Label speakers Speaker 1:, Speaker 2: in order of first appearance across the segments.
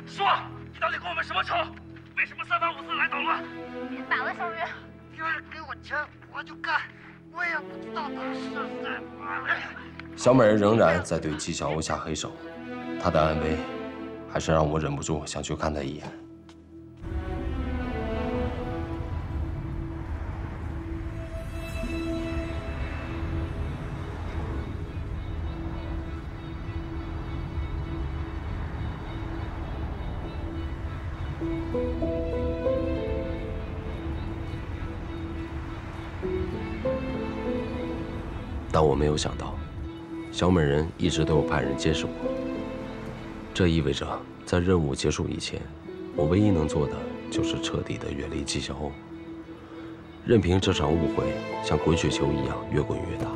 Speaker 1: 说，你到底跟我们什么仇？为什么三番五次来捣乱？
Speaker 2: 别打了，小雨。
Speaker 1: 有人给我钱，我就干。我也不知道他是谁。
Speaker 3: 小美人仍然在对纪晓鸥下黑手，她的安危，还是让我忍不住想去看她一眼。 但我没有想到，小美人一直都有派人监视我。这意味着，在任务结束以前，我唯一能做的就是彻底的远离纪晓鸥，任凭这场误会像滚雪球一样越滚越大。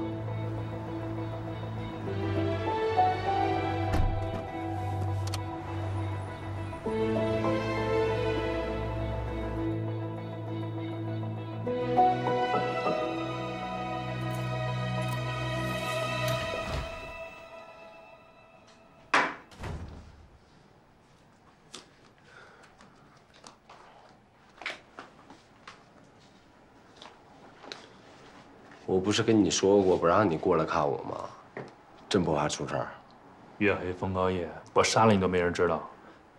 Speaker 3: 我不是跟你说过不让你过来看我吗？真不怕出事儿？
Speaker 4: 月黑风高夜，我杀了你都没人知道。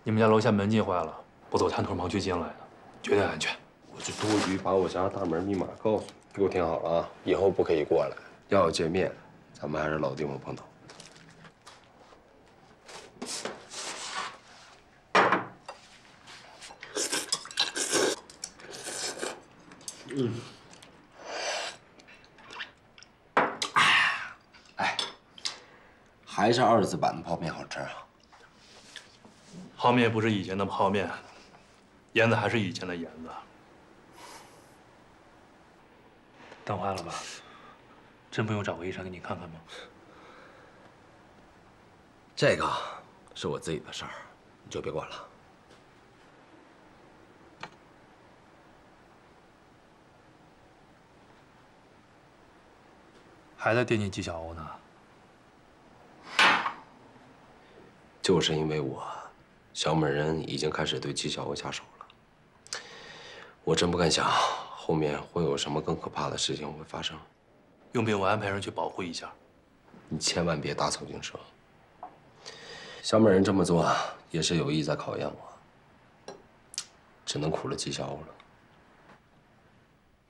Speaker 4: 你们家楼下门禁坏了，我走探头盲区进来的，绝对安全。
Speaker 3: 我就多余把我家大门密码告诉你，给我听好了啊！以后不可以过来，要有见面，咱们还是老地方碰头。还是2字版的泡面好吃啊！
Speaker 4: 泡面不是以前的泡面，盐子还是以前的盐子。等坏了吧？真不用找个医生给你看看吗？
Speaker 3: 这个是我自己的事儿，你就别管了。
Speaker 4: 还在惦记纪晓鸥呢？
Speaker 3: 就是因为我，小美人已经开始对纪晓鸥下手了。我真不敢想，后面会有什么更可怕的事情会发生。
Speaker 4: 用不用我安排人去保护一下？
Speaker 3: 你千万别打草惊蛇。小美人这么做也是有意在考验我，只能苦了纪晓鸥了。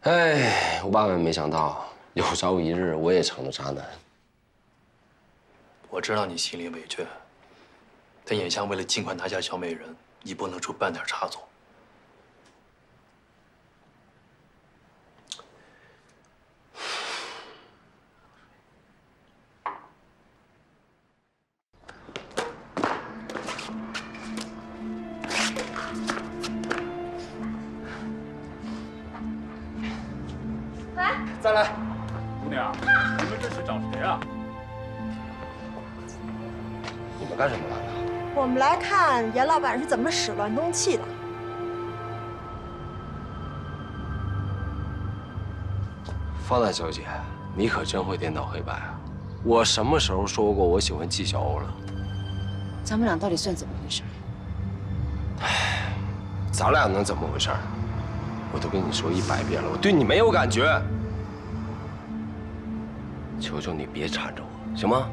Speaker 3: 哎，我万万没想到，有朝一日我也成了渣男。
Speaker 4: 我知道你心里委屈。 但眼下为了尽快拿下小美人，你不能出半点差错。
Speaker 2: 来，
Speaker 5: 再来，姑娘，你们这是找谁啊？
Speaker 3: 你们干什么来了？
Speaker 6: 我们来看严老板是怎么始乱终弃的。
Speaker 3: 方大小姐，你可真会颠倒黑白啊！我什么时候说过我喜欢纪晓鸥了？
Speaker 7: 咱们俩到底算怎么回事？
Speaker 3: 唉，咱俩能怎么回事？我都跟你说100遍了，我对你没有感觉。求求你别缠着我，行吗？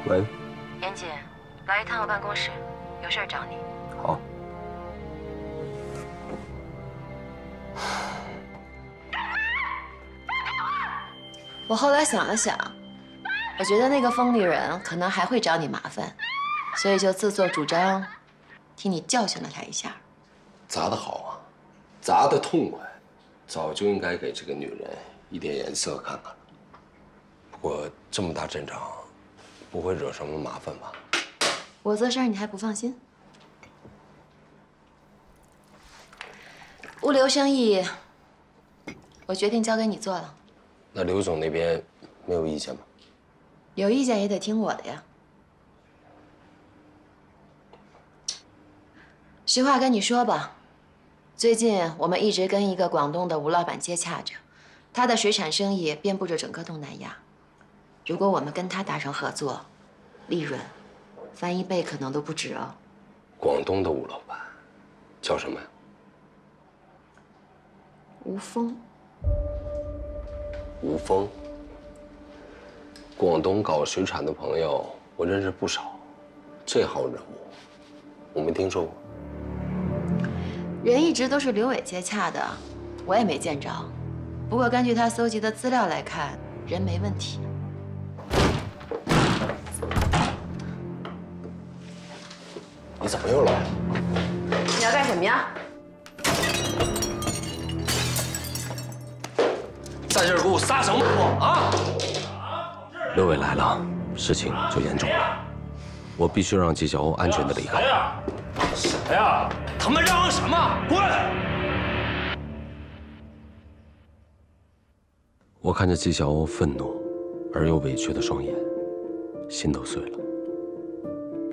Speaker 3: 喂，
Speaker 7: 严姐，来一趟我办公室，有事儿找你。
Speaker 3: 好。
Speaker 7: 我后来想了想，我觉得那个疯女人可能还会找你麻烦，所以就自作主张，替你教训了她一下。
Speaker 3: 砸得好啊，砸得痛快，早就应该给这个女人一点颜色看看了。不过这么大阵仗，不会惹什么麻烦吧？
Speaker 7: 我做事儿你还不放心？物流生意，我决定交给你做了。
Speaker 3: 那刘总那边没有意见吗？
Speaker 7: 有意见也得听我的呀。实话跟你说吧，最近我们一直跟一个广东的吴老板接洽着，他的水产生意遍布着整个东南亚。如果我们跟他达成合作，利润翻1倍可能都不止哦。
Speaker 3: 广东的吴老板叫什么呀？
Speaker 7: 吴峰。
Speaker 3: 吴峰。广东搞水产的朋友我认识不少，这号人物我没听说过。
Speaker 7: 人一直都是刘伟接洽的，我也没见着。不过根据他搜集的资料来看，人没问题。
Speaker 3: 你怎么又来了？
Speaker 7: 你要干什么呀？
Speaker 3: 在这儿给我撒什么谎啊！刘伟来了，事情就严重了。我必须让纪晓鸥安全的离开。
Speaker 5: 谁呀？谁呀？
Speaker 3: 他们嚷嚷什么？滚！我看着纪晓鸥愤怒而又委屈的双眼，心都碎了。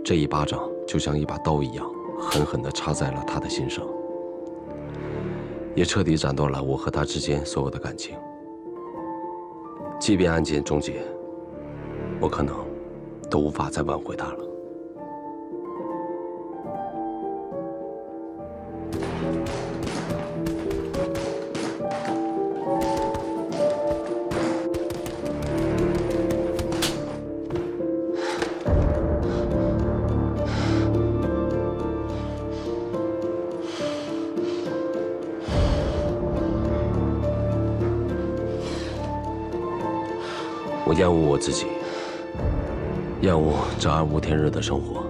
Speaker 3: 这一巴掌就像一把刀一样，狠狠地插在了他的心上，也彻底斩断了我和他之间所有的感情。即便案件终结，我可能都无法再挽回他了。我厌恶我自己，厌恶这暗无天日的生活。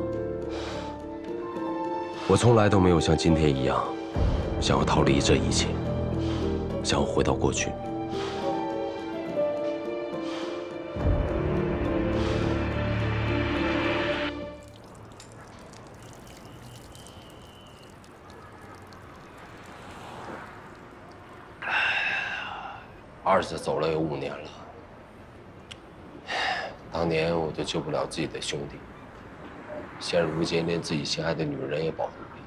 Speaker 3: 我从来都没有像今天一样，想要逃离这一切，想要回到过去。儿子走了有5年了。当年我就救不了自己的兄弟，现如今连自己心爱的女人也保护不了。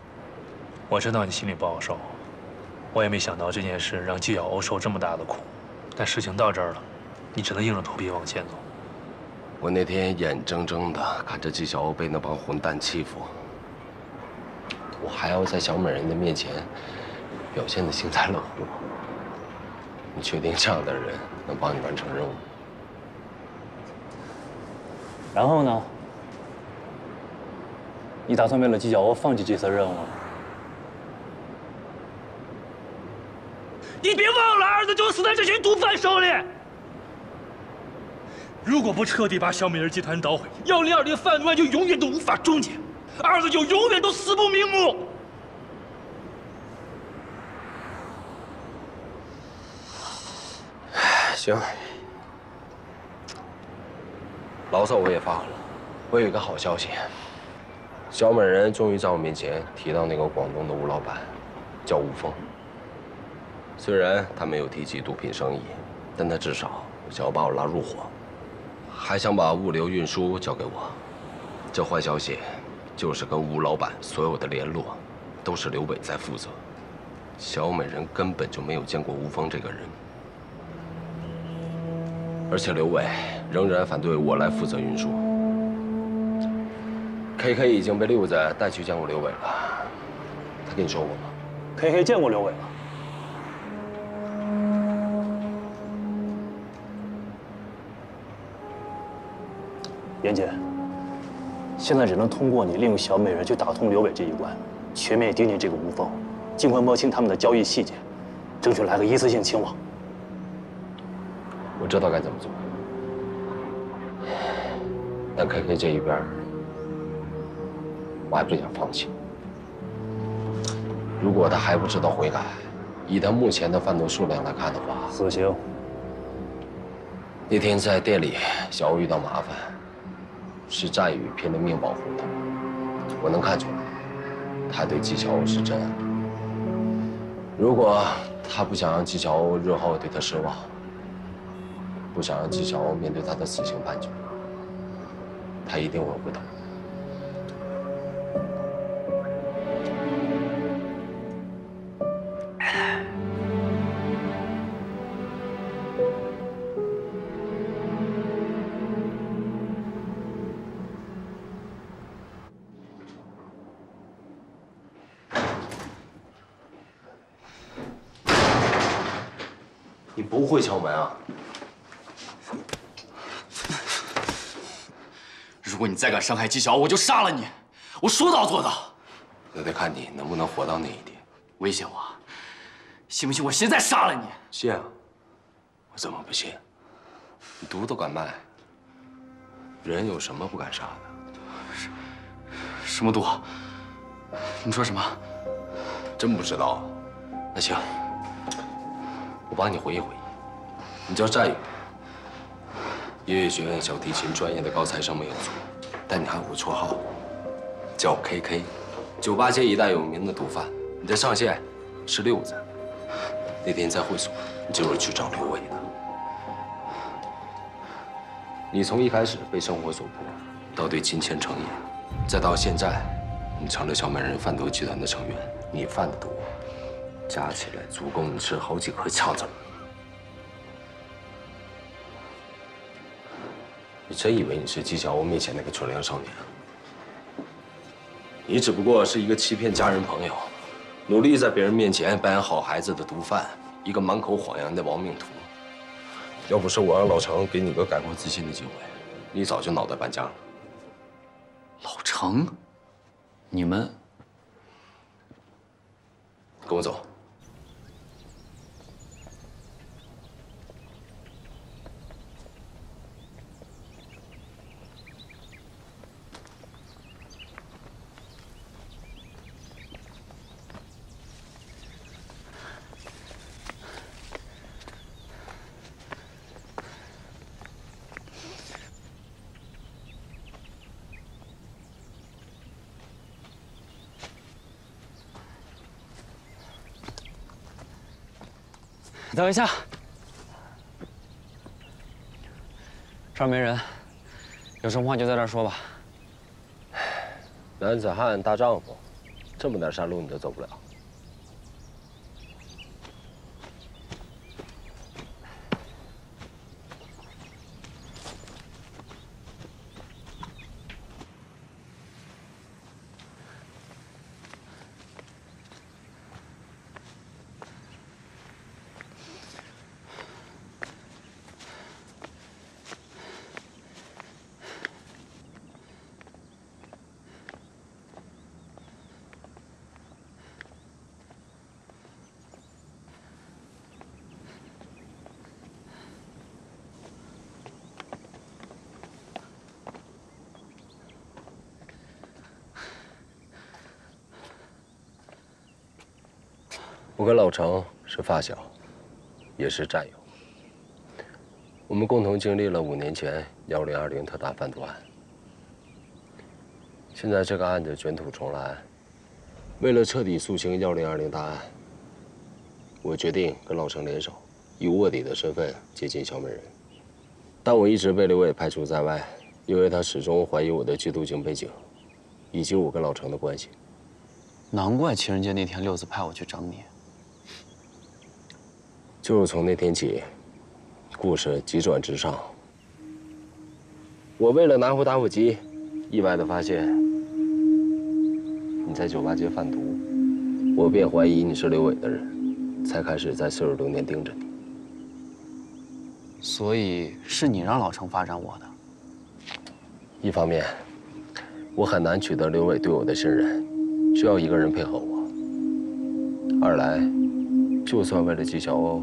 Speaker 4: 我知道你心里不好受，我也没想到这件事让纪晓鸥受这么大的苦，但事情到这儿了，你只能硬着头皮往前走。
Speaker 3: 我那天眼睁睁地看着纪晓鸥被那帮混蛋欺负，我还要在小美人的面前表现得幸灾乐祸。你确定这样的人能帮你完成任务？
Speaker 4: 然后呢？你打算为了纪晓鸥放弃这次任务？
Speaker 5: 你别忘了，儿子就死在这群毒贩手里。如果不彻底把小美人集团捣毁，102的贩毒案就永远都无法终结，儿子就永远都死不瞑目。
Speaker 3: 行，牢骚我也发了。我有一个好消息，小美人终于在我面前提到那个广东的吴老板，叫吴峰。虽然他没有提及毒品生意，但他至少想要把我拉入伙，还想把物流运输交给我。这坏消息就是跟吴老板所有的联络都是刘伟在负责，小美人根本就没有见过吴峰这个人。而且刘伟仍然反对我来负责运输。KK 已经被六子带去见过刘伟了，他跟你说过吗
Speaker 4: ？KK 见过刘伟了。严姐，
Speaker 8: 现在只能通过你利用小美人去打通刘伟这一关，全面盯紧这个吴峰，尽快摸清他们的交易细节，争取来个一次性清网。
Speaker 3: 我知道该怎么做，但 KK 这一边，我还不想放弃。如果他还不知道悔改，以他目前的贩毒数量来看的话，
Speaker 8: 死刑。
Speaker 3: 那天在店里，小欧遇到麻烦，是战宇拼了命保护他。我能看出来，他对纪晓欧是真爱。如果他不想让纪晓欧日后对他失望，不想让纪晓欧面对他的死刑判决，他一定会回头。你不会敲门啊？
Speaker 9: 如果你再敢伤害纪晓，我就杀了你！我说到做到。
Speaker 3: 那得看你能不能活到那一天。
Speaker 9: 威胁我，信不信我现在杀了你？
Speaker 3: 信啊！我怎么不信？你毒都敢卖，人有什么不敢杀的？
Speaker 9: 什么毒？你说什么？
Speaker 3: 真不知道？那行，我帮你回忆回忆。你叫战宇，音乐学院小提琴专业的高材生没有错，但你还有个绰号，叫 KK， 98街一带有名的毒贩。你的上线是六子。那天在会所，你就是去找刘伟的。你从一开始被生活所迫，到对金钱成瘾，再到现在，你成了小美人贩毒集团的成员。你贩的毒，加起来足够你吃好几颗枪子。你真以为你是纪晓欧面前那个纯良少年？你只不过是一个欺骗家人朋友，努力在别人面前扮演好孩子的毒贩，一个满口谎言的亡命徒。要不是我让老程给你个改过自新的机会，你早就脑袋搬家了。
Speaker 9: 老程，你们
Speaker 3: 跟我走。
Speaker 10: 等一下，赵梅人，有什么话就在这儿说吧。
Speaker 3: 男子汉大丈夫，这么点山路你都走不了。我跟老程是发小，也是战友。我们共同经历了5年前1020特大贩毒案。现在这个案子卷土重来，为了彻底肃清1020大案，我决定跟老程联手，以卧底的身份接近小美人。但我一直被刘伟排除在外，因为他始终怀疑我的缉毒警背景，以及我跟老程的关系。
Speaker 10: 难怪情人节那天六子派我去整你。
Speaker 3: 就是从那天起，故事急转直上。我为了拿回打火机，意外地发现你在98街贩毒，我便怀疑你是刘伟的人，才开始在40多年盯着你。
Speaker 10: 所以是你让老程发展我的。
Speaker 3: 一方面，我很难取得刘伟对我的信任，需要一个人配合我。二来，就算为了纪晓鸥，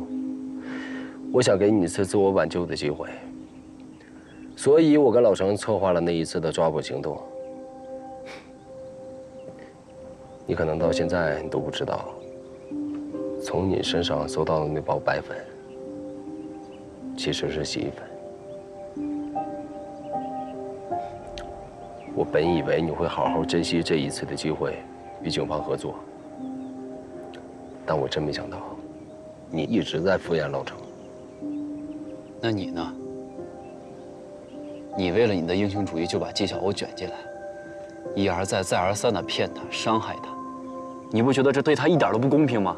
Speaker 3: 我想给你一次自我挽救的机会。所以，我跟老程策划了那一次的抓捕行动。你可能到现在你都不知道，从你身上搜到的那包白粉，其实是洗衣粉。我本以为你会好好珍惜这一次的机会，与警方合作，但我真没想到，你一直在敷衍老程。
Speaker 10: 那你呢？你为了你的英雄主义就把纪晓鸥卷进来，一而再、再而三地骗他、伤害他，你不觉得这对他一点都不公平吗？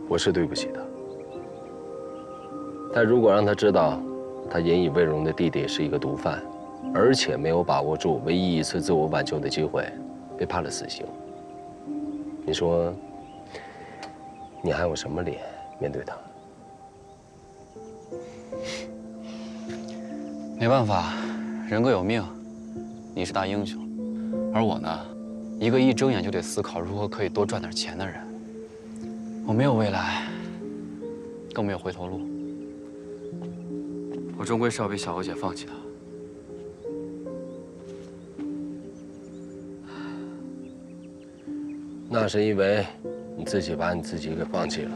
Speaker 3: 我是对不起他，但如果让他知道，他引以为荣的弟弟是一个毒贩，而且没有把握住唯一一次自我挽救的机会，被判了死刑，你说，你还有什么脸面对他？
Speaker 10: 没办法，人各有命。你是大英雄，而我呢，一个一睁眼就得思考如何可以多赚点钱的人。我没有未来，更没有回头路。我终归是要被小欧姐放弃的。
Speaker 3: 那是因为你自己把你自己给放弃了。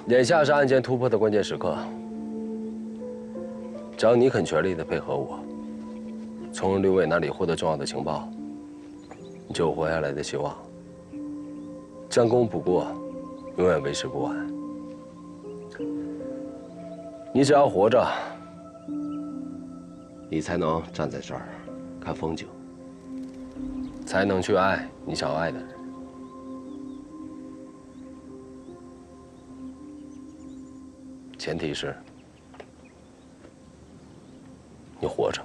Speaker 3: 眼下是案件突破的关键时刻，只要你肯全力的配合我，从刘伟那里获得重要的情报，你就有活下来的希望。将功补过，永远为时不晚。你只要活着，你才能站在这儿看风景，才能去爱你想爱的人。前提是你活着。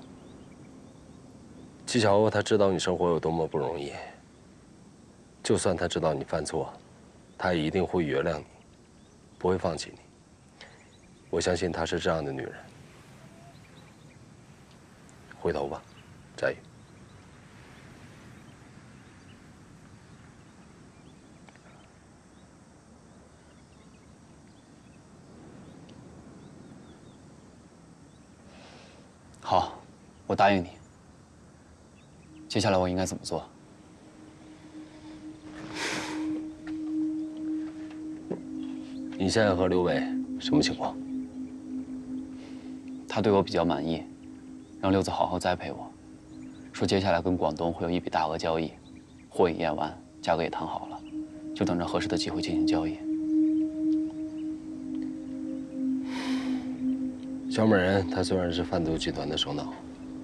Speaker 3: 纪晓鸥他知道你生活有多么不容易，就算他知道你犯错，他也一定会原谅你，不会放弃你。我相信她是这样的女人。回头吧，翟宇。
Speaker 10: 好，我答应你。接下来我应该怎么做？
Speaker 3: 你现在和刘伟什么情况？
Speaker 10: 他对我比较满意，让六子好好栽培我，说接下来跟广东会有一笔大额交易，货已验完，价格也谈好了，就等着合适的机会进行交易。
Speaker 3: 小美人她虽然是贩毒集团的首脑，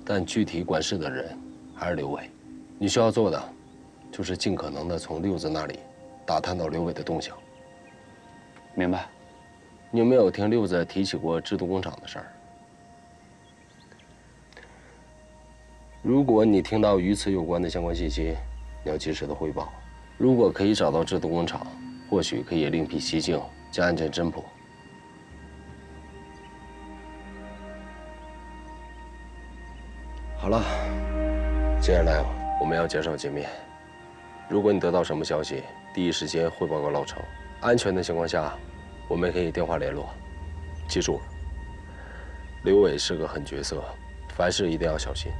Speaker 3: 但具体管事的人还是刘伟。你需要做的，就是尽可能的从六子那里打探到刘伟的动向。
Speaker 10: 明白。
Speaker 3: 你有没有听六子提起过制毒工厂的事儿？如果你听到与此有关的相关信息，你要及时的汇报。如果可以找到制毒工厂，或许可以另辟蹊径，将案件侦破。好了，接下来我们要减少见面。如果你得到什么消息，第一时间汇报给老程。安全的情况下，我们可以电话联络。记住了，刘伟是个狠角色，凡事一定要小心。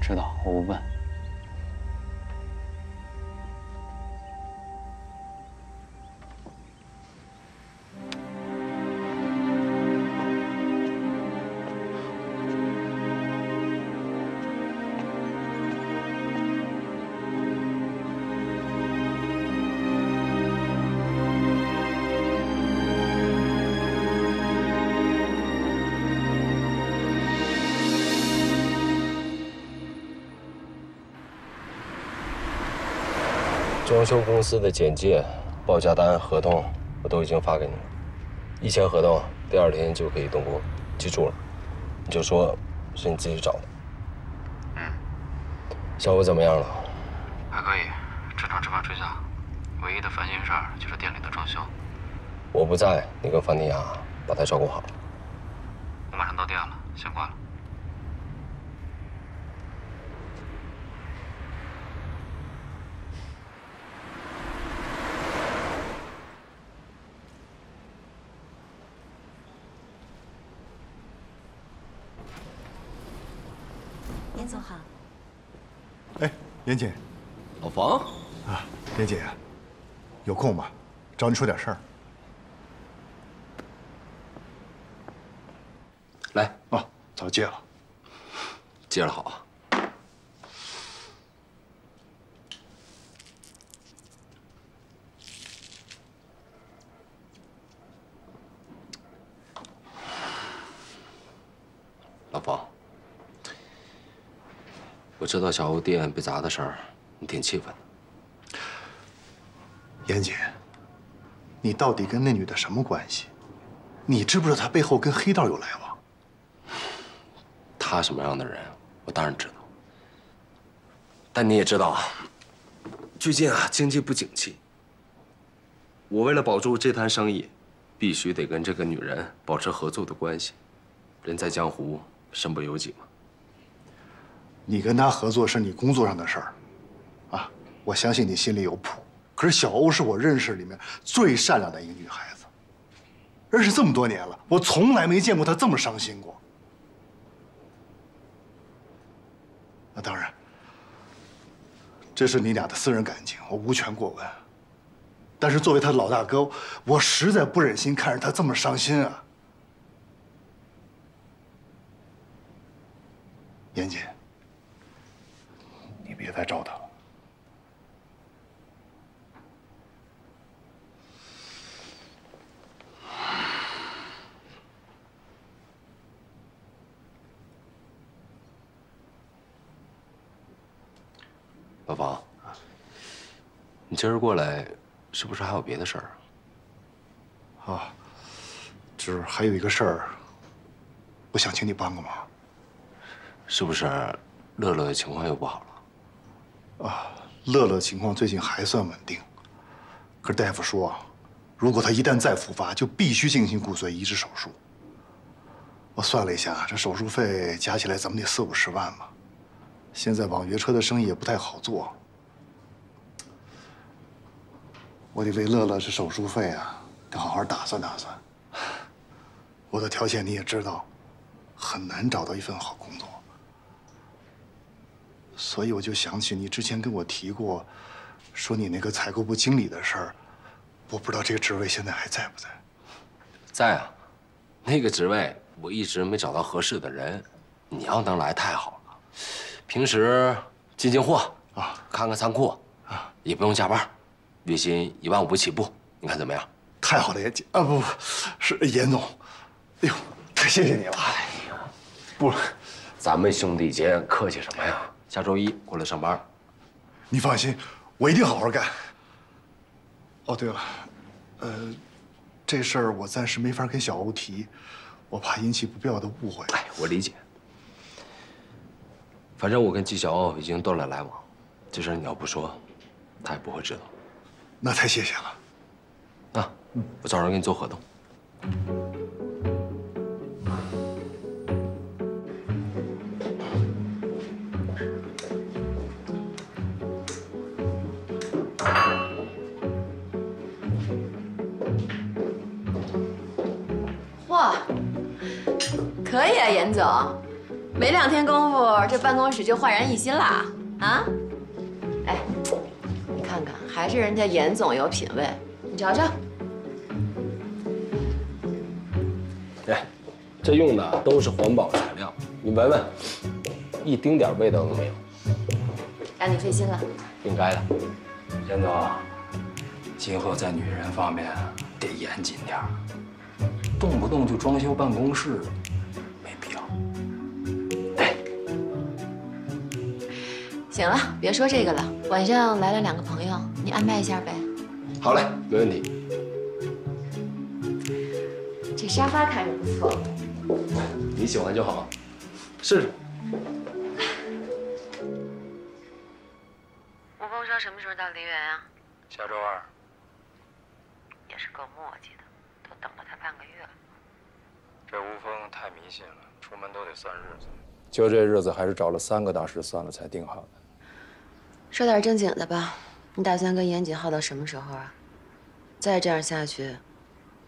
Speaker 10: 知道，我不笨。
Speaker 3: 装修公司的简介、报价单、合同我都已经发给你了。一签合同，第2天就可以动工。记住了，你就说是你自己找的。小欧怎么样了？
Speaker 10: 还可以，正常吃饭睡觉。唯一的烦心事儿就是店里的装修。
Speaker 3: 我不在，你跟方天雅把他照顾好。
Speaker 10: 到店了，先挂了。
Speaker 6: 严总好。
Speaker 11: 哎，严姐，
Speaker 3: 老房
Speaker 11: 啊，严姐，有空吗？找你说点事儿。
Speaker 3: 来
Speaker 11: 啊，早戒了，
Speaker 3: 接着好啊。老房，我知道小欧店被砸的事儿，你挺气愤的。
Speaker 11: 严姐，你到底跟那女的什么关系？你知不知道她背后跟黑道有来往？
Speaker 3: 她什么样的人，我当然知道。但你也知道啊，最近啊经济不景气，我为了保住这摊生意，必须得跟这个女人保持合作的关系。人在江湖，身不由己嘛。
Speaker 11: 你跟她合作是你工作上的事儿，啊，我相信你心里有谱。可是小欧是我认识里面最善良的一个女孩子，认识这么多年了，我从来没见过她这么伤心过。那当然，这是你俩的私人感情，我无权过问。但是作为她的老大哥，我实在不忍心看着她这么伤心啊。严姐，你别再找她了。
Speaker 3: 老房，你今儿过来，是不是还有别的事儿
Speaker 11: 啊？啊，这还有一个事儿，我想请你帮个忙。
Speaker 3: 是不是乐乐的情况又不好
Speaker 11: 了？啊，乐乐情况最近还算稳定，可是大夫说，如果他一旦再复发，就必须进行骨髓移植手术。我算了一下，这手术费加起来怎么得40、50万吧。现在网约车的生意也不太好做，我得为乐乐这手术费啊，得好好打算打算。我的条件你也知道，很难找到一份好工作。所以我就想起你之前跟我提过，说你那个采购部经理的事儿，我不知道这个职位现在还在不在？
Speaker 3: 在啊，那个职位我一直没找到合适的人，你要能来太好了。平时进进货啊，看看仓库啊，也不用加班，月薪15000起步，你看怎么样？
Speaker 11: 太好了，严姐啊，不，是严总，哎呦，太谢谢你了。
Speaker 3: 哎呀，不，咱们兄弟间客气什么呀？下周1过来上班。
Speaker 11: 你放心，我一定好好干。哦，对了，这事儿我暂时没法跟小欧提，我怕引起不必要的误会。
Speaker 3: 哎，我理解。反正我跟季小欧已经断了来往，这事儿你要不说，他也不会知道。
Speaker 11: 那太谢谢了。
Speaker 3: 啊，我找人给你做合同。
Speaker 7: 哇，可以啊，严总，没2天功夫，这办公室就焕然一新了啊！哎，你看看，还是人家严总有品位，你瞧瞧。
Speaker 3: 哎，这用的都是环保材料，你闻闻，一丁点味道都没有。
Speaker 7: 让你费心了。
Speaker 3: 应该的。
Speaker 10: 严总，今后在女人方面得严谨点儿。动不动就装修办公室，没必要。
Speaker 3: 哎，
Speaker 7: 行了，别说这个了。晚上来了2个朋友，你安排一下呗。
Speaker 3: 好嘞，没问题。
Speaker 7: 这沙发看着不错，
Speaker 3: 你喜欢就好，试试。
Speaker 7: 吴峰说什么时候到梨园啊？
Speaker 10: 下周2。
Speaker 7: 也是够磨叽的，都等了他半个月了。
Speaker 12: 这吴峰太迷信了，出门都得算日子。
Speaker 13: 就这日子，还是找了3个大师算了才定好的。
Speaker 7: 说点正经的吧，你打算跟严谨耗到什么时候啊？再这样下去，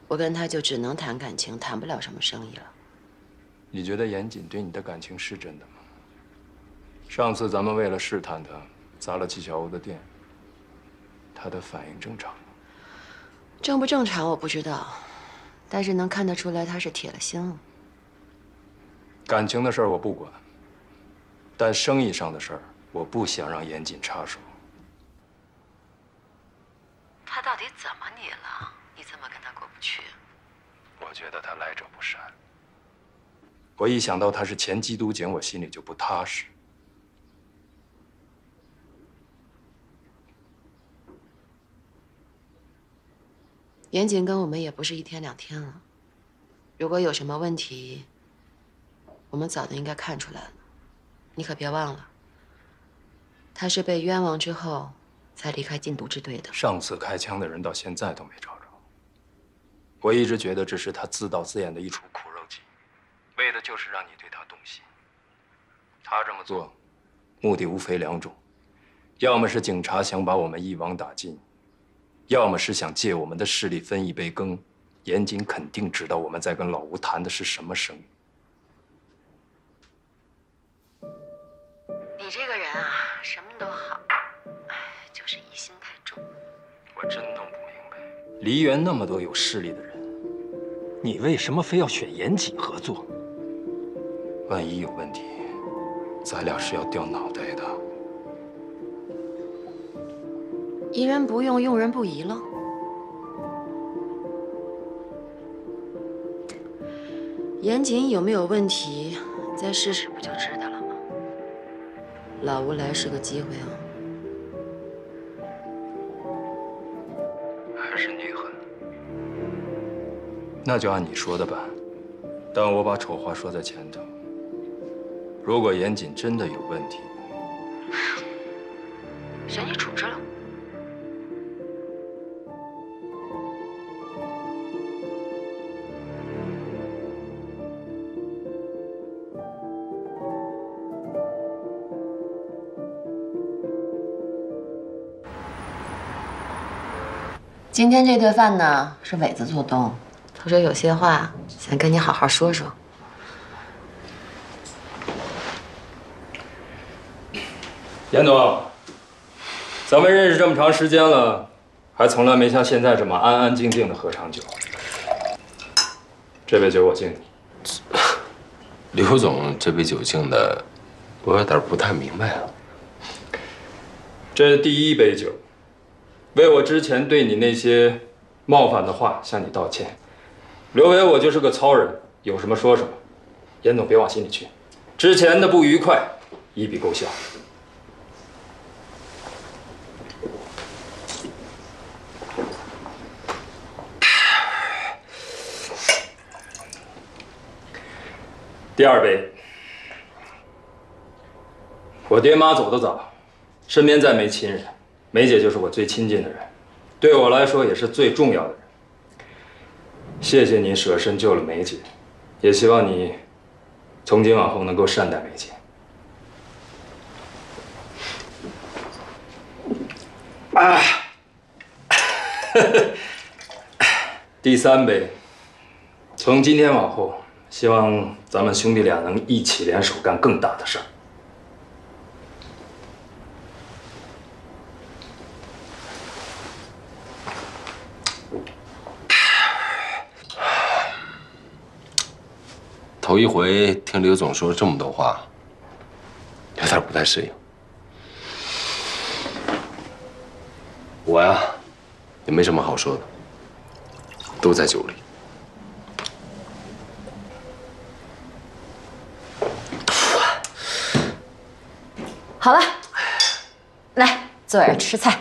Speaker 7: 我跟他就只能谈感情，谈不了什么生意了。
Speaker 13: 你觉得严谨对你的感情是真的吗？上次咱们为了试探他，砸了纪晓鸥的店，他的反应正常吗？
Speaker 7: 正不正常我不知道，但是能看得出来他是铁了心了。
Speaker 13: 感情的事儿我不管，但生意上的事儿，我不想让严谨插手。
Speaker 7: 他到底怎么你了？你怎么跟他过不去？
Speaker 13: 我觉得他来者不善。我一想到他是前缉毒警，我心里就不踏实。
Speaker 7: 严谨跟我们也不是1天2天了，如果有什么问题，我们早就应该看出来了。你可别忘了，他是被冤枉之后才离开禁毒支队的。
Speaker 13: 上次开枪的人到现在都没找着。我一直觉得这是他自导自演的一出苦肉计，为的就是让你对他动心。他这么做，目的无非2种：要么是警察想把我们一网打尽，要么是想借我们的势力分一杯羹。严谨肯定知道我们在跟老吴谈的是什么生意。
Speaker 7: 你这个人啊，什么都好，哎，就是疑心太重。
Speaker 13: 我真弄不明白，梨园那么多有势力的人，你为什么非要选严谨合作？万一有问题，咱俩是要掉脑袋的。
Speaker 7: 疑人不用，用人不疑了。严谨有没有问题，再试试不就知道了吗？老吴来是个机会啊。
Speaker 13: 还是你狠。那就按你说的办，但我把丑话说在前头。如果严谨真的有问题，
Speaker 7: 随你处置了。今天这顿饭呢，是伟子做东。他说有些话想跟你好好说说。
Speaker 13: 严总，咱们认识这么长时间了，还从来没像现在这么安安静静的喝场酒。这杯酒我敬你。
Speaker 3: 刘总，这杯酒敬的，我有点不太明白啊。
Speaker 13: 这第1杯酒。为我之前对你那些冒犯的话向你道歉。刘伟，我就是个糙人，有什么说什么。严总别往心里去，之前的不愉快一笔勾销。第2杯，我爹妈走得早，身边再没亲人。梅姐就是我最亲近的人，对我来说也是最重要的人。谢谢你舍身救了梅姐，也希望你从今往后能够善待梅姐。第3杯，从今天往后，希望咱们兄弟俩能一起联手干更大的事儿。
Speaker 3: 头一回听刘总说这么多话，有点不太适应。我呀，也没什么好说的，都在酒里。
Speaker 7: 好了，来坐着吃菜，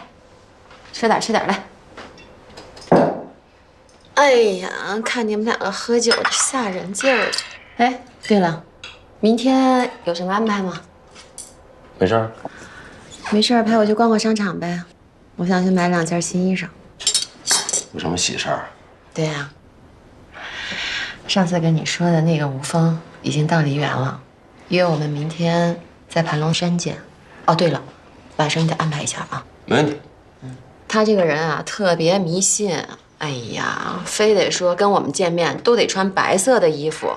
Speaker 7: 吃点来。哎呀，看你们2个喝酒的吓人劲儿的。哎，对了，明天有什么安排吗？
Speaker 3: 没事儿。
Speaker 7: 没事儿，陪我去逛逛商场呗。我想去买2件新衣裳。
Speaker 3: 有什么喜事儿？
Speaker 7: 对呀，上次跟你说的那个吴峰已经到梨园了，约我们明天在盘龙山见。哦，对了，晚上你得安排一下啊。
Speaker 3: 没问题。
Speaker 7: 他这个人啊，特别迷信。哎呀，非得说跟我们见面都得穿白色的衣服。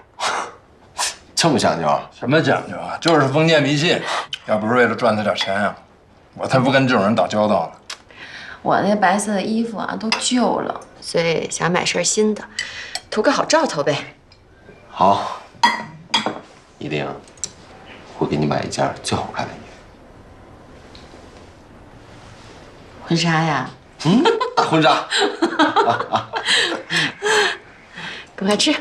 Speaker 3: 这么讲究？
Speaker 14: 什么讲究啊？就是封建迷信。要不是为了赚他点钱啊，我才不跟这种人打交道呢。
Speaker 7: 我那白色的衣服啊都旧了，所以想买身新的，图个好兆头呗。
Speaker 3: 好，一定会给你买一件最好看的衣服。
Speaker 7: 婚纱呀？
Speaker 3: 大婚纱。
Speaker 7: 快吃。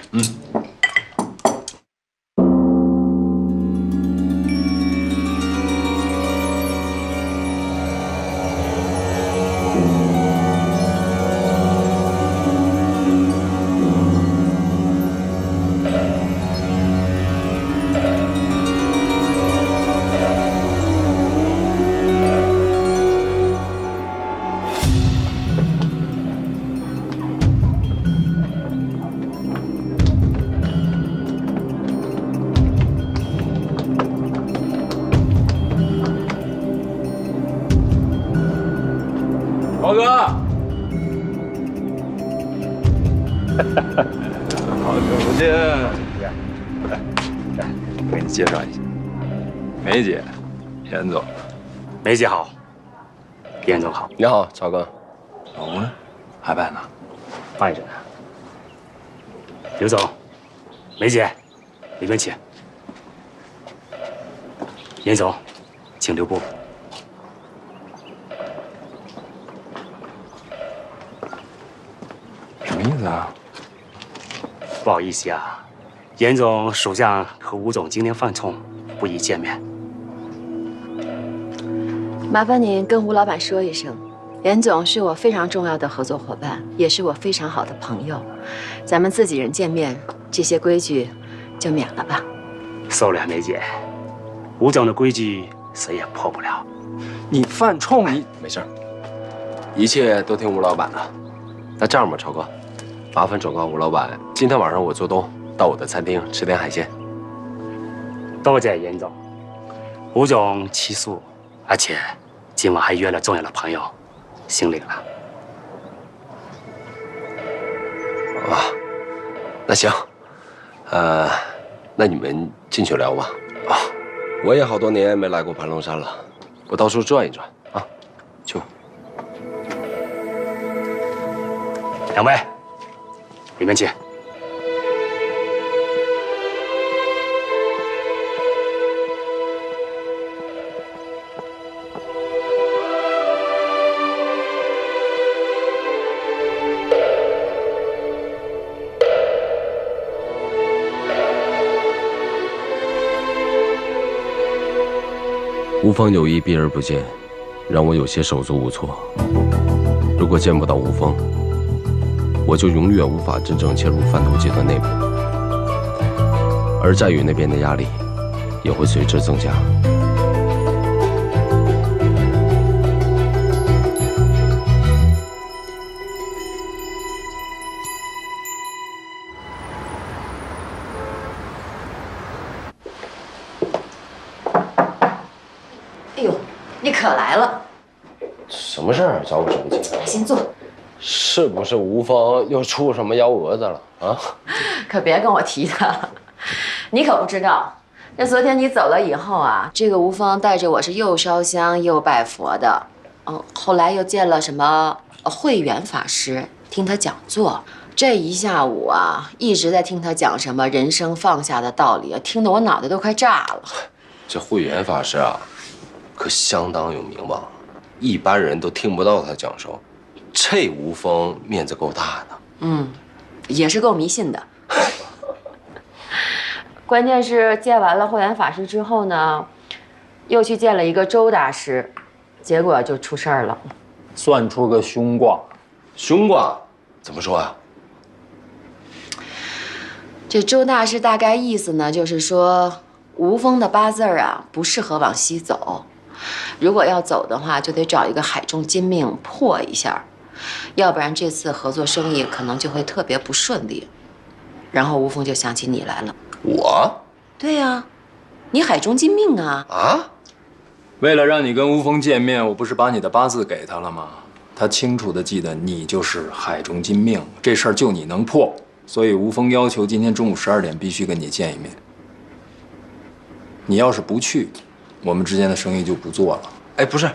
Speaker 14: 豪哥，好久不见。来，给你介绍一下，梅姐，严总。
Speaker 15: 梅姐好，严总好。
Speaker 3: 你好，曹哥。
Speaker 14: 老吴呢？还办呢？
Speaker 15: 办着呢。刘总，梅姐，里边请。严总，请留步。
Speaker 14: 什么意思啊？
Speaker 15: 不好意思呀，严总属下和吴总今天犯冲，不宜见面。
Speaker 7: 麻烦您跟吴老板说一声，严总是我非常重要的合作伙伴，也是我非常好的朋友。咱们自己人见面，这些规矩就免了吧。
Speaker 15: 受了，梅姐，吴总的规矩谁也破不了。
Speaker 3: 你犯冲，你没事儿，一切都听吴老板的。那这样吧，超哥，麻烦转告吴老板，今天晚上我做东，到我的餐厅吃点海鲜。
Speaker 15: 多谢严总，吴总吃素，而且今晚还约了重要的朋友，心领了。
Speaker 3: 啊，那行，那你们进去聊吧。啊，我也好多年没来过盘龙山了，我到处转一转啊，去吧。
Speaker 15: 两位，里面请。
Speaker 3: 吴峰有意避而不见，让我有些手足无措。如果见不到吴峰，我就永远无法真正切入贩毒集团内部，而寨宇那边的压力也会随之增加。
Speaker 7: 哎呦，你可来了！
Speaker 3: 什么事儿？找我什么急？
Speaker 7: 先坐。
Speaker 3: 是不是吴峰又出什么幺蛾子了啊？
Speaker 7: 可别跟我提他，你可不知道，这昨天你走了以后啊，这个吴峰带着我是又烧香又拜佛的，后来又见了什么慧远法师，听他讲座，这一下午啊，一直在听他讲什么人生放下的道理，听得我脑袋都快炸了。
Speaker 3: 这慧远法师啊，可相当有名望，一般人都听不到他讲授。这吴峰面子够大的，
Speaker 7: 也是够迷信的。关键是见完了慧远法师之后呢，又去见了一个周大师，结果就出事儿了，
Speaker 8: 算出个凶卦。
Speaker 3: 凶卦怎么说啊？
Speaker 7: 这周大师大概意思呢，就是说吴峰的八字啊不适合往西走，如果要走的话，就得找一个海中金命破一下。要不然这次合作生意可能就会特别不顺利。然后吴峰就想起你来了。
Speaker 3: 我？
Speaker 7: 对呀，你海中金命啊！
Speaker 3: 啊！
Speaker 13: 为了让你跟吴峰见面，我不是把你的八字给他了吗？他清楚地记得你就是海中金命，这事儿就你能破，所以吴峰要求今天中午12点必须跟你见一面。你要是不去，我们之间的生意就不做了。
Speaker 3: 哎，不是，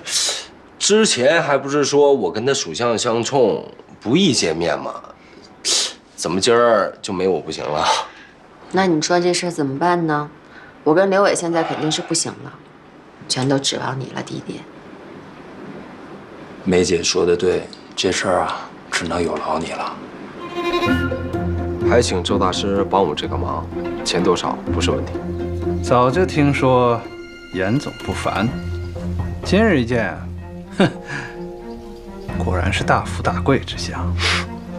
Speaker 3: 之前还不是说我跟他属相相冲，不宜见面吗？怎么今儿就没我不行了？
Speaker 7: 那你说这事儿怎么办呢？我跟刘伟现在肯定是不行了，全都指望你了，弟弟。
Speaker 13: 梅姐说的对，这事儿啊，只能有劳你了。
Speaker 3: 还请周大师帮我这个忙，钱多少不是问题。
Speaker 16: 早就听说严总不凡，今日一见，哼，果然是大富大贵之相。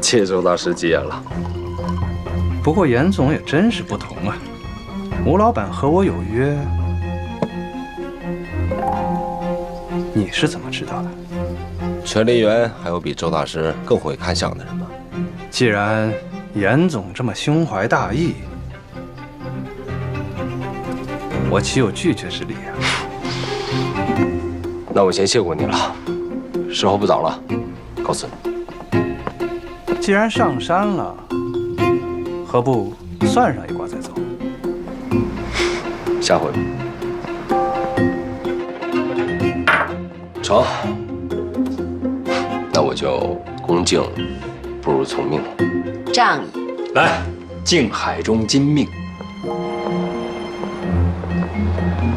Speaker 3: 谢周大师吉言了。
Speaker 16: 不过严总也真是不同啊，吴老板和我有约，你是怎么知道的？
Speaker 3: 全梨园还有比周大师更会看相的人吗？
Speaker 16: 既然严总这么胸怀大义，我岂有拒绝之理啊？
Speaker 3: 那我先谢过你了，时候不早了，告辞。
Speaker 16: 既然上山了，何不算上一卦再走？
Speaker 3: 下回吧。成，那我就恭敬不如从命了。
Speaker 7: 仗义。
Speaker 13: 来，敬海中金命。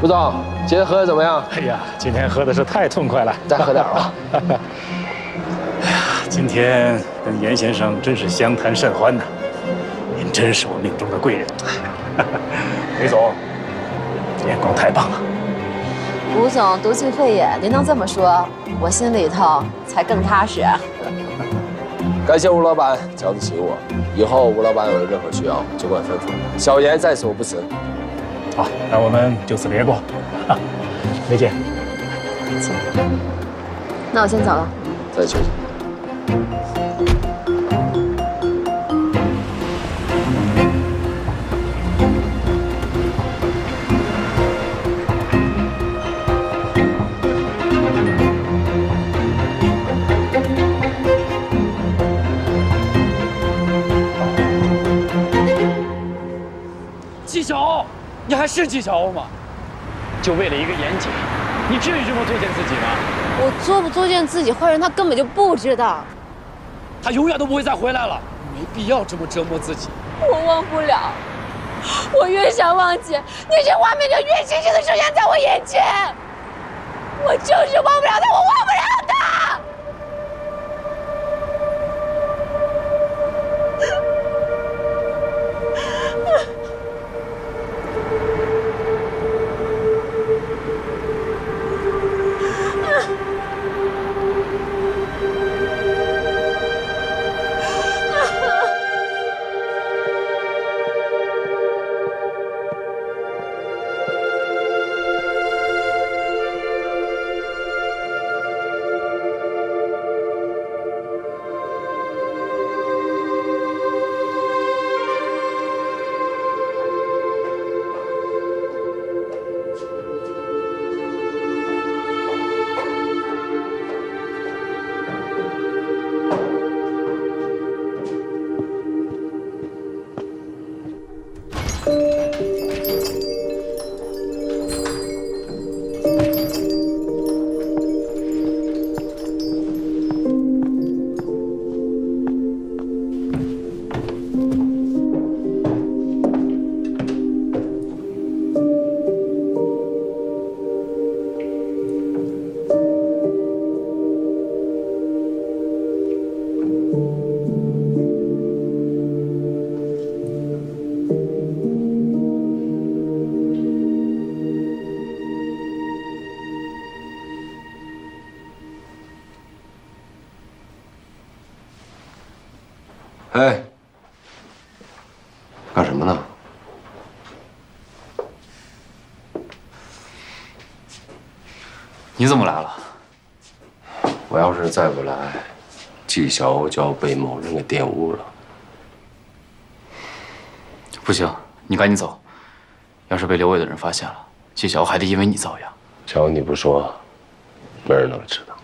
Speaker 3: 吴总，今天喝的怎么样？
Speaker 15: 哎呀，今天喝的是太痛快了，
Speaker 3: 再喝点吧。
Speaker 15: 哎呀，今天跟严先生真是相谈甚欢呐，您真是我命中的贵人。雷总，眼光太棒了。
Speaker 7: 吴总毒气肺炎，您能这么说，我心里头才更踏实。
Speaker 3: 感谢吴老板交得起我，以后吴老板有任何需要尽管吩咐，小言在所不辞。
Speaker 15: 好，那我们就此别过。梅姐，
Speaker 7: 请。那我先走了。
Speaker 3: 再休息。
Speaker 9: 纪晓欧，你还是纪晓欧吗？就为了一个严姐，你至于这么作践自己吗？
Speaker 2: 我作不作践自己，坏人他根本就不知道。
Speaker 9: 他永远都不会再回来了，没必要这么折磨自己。
Speaker 2: 我忘不了，我越想忘记，那些画面就越清晰地出现在我眼前。我就是忘不了他，我忘不了他。
Speaker 3: 哎，干什么呢？
Speaker 10: 你怎么来了？
Speaker 3: 我要是再不来，纪晓欧就要被某人给玷污了。
Speaker 10: 不行，你赶紧走。要是被刘伟的人发现了，季小欧还得因为你遭殃。
Speaker 3: 只要你不说，没人能知道。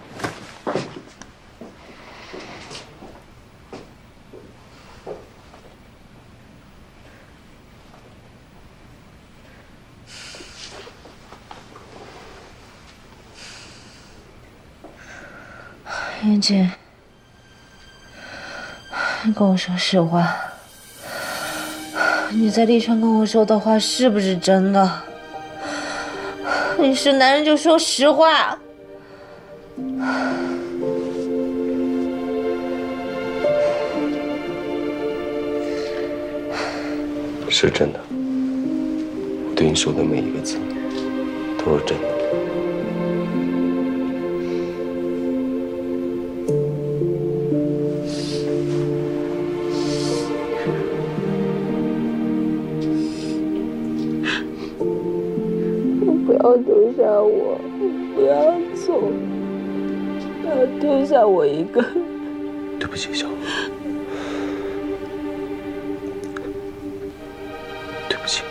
Speaker 2: 妍姐，你跟我说实话，你在利川跟我说的话是不是真的？你是男人就说实话。
Speaker 3: 是真的，我对你说的每一个字都是真的。
Speaker 2: 不要丢下我，不要走，不要丢下我一个人。
Speaker 3: 对不起，小欧，对不起。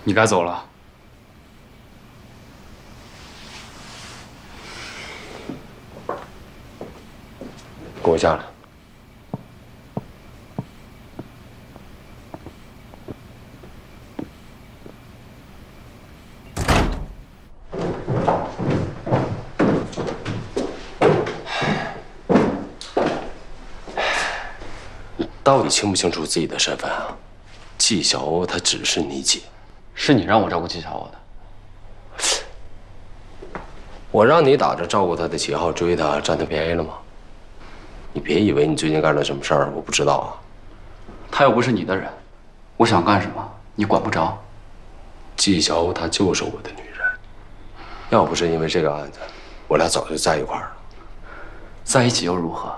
Speaker 10: 你该走了。
Speaker 3: 跟我下来。到底清不清楚自己的身份啊？季小欧她只是你姐。
Speaker 10: 是你让我照顾季小欧的。
Speaker 3: 我让你打着照顾她的旗号追她，占她便宜了吗？你别以为你最近干了什么事儿我不知道啊。
Speaker 10: 她又不是你的人，我想干什么你管不着。
Speaker 3: 季小欧她就是我的女人，要不是因为这个案子，我俩早就在一块儿了。
Speaker 10: 在一起又如何？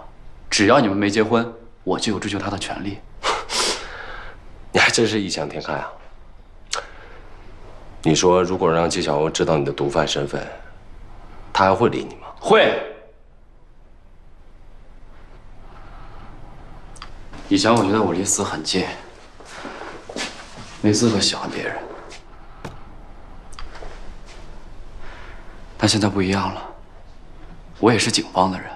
Speaker 10: 只要你们没结婚，我就有追求她的权利。
Speaker 3: 你还真是异想天开啊！你说，如果让季小欧知道你的毒贩身份，他还会理你吗？
Speaker 10: 会。以前我觉得我离死很近，没资格喜欢别人，但现在不一样了，我也是警方的人。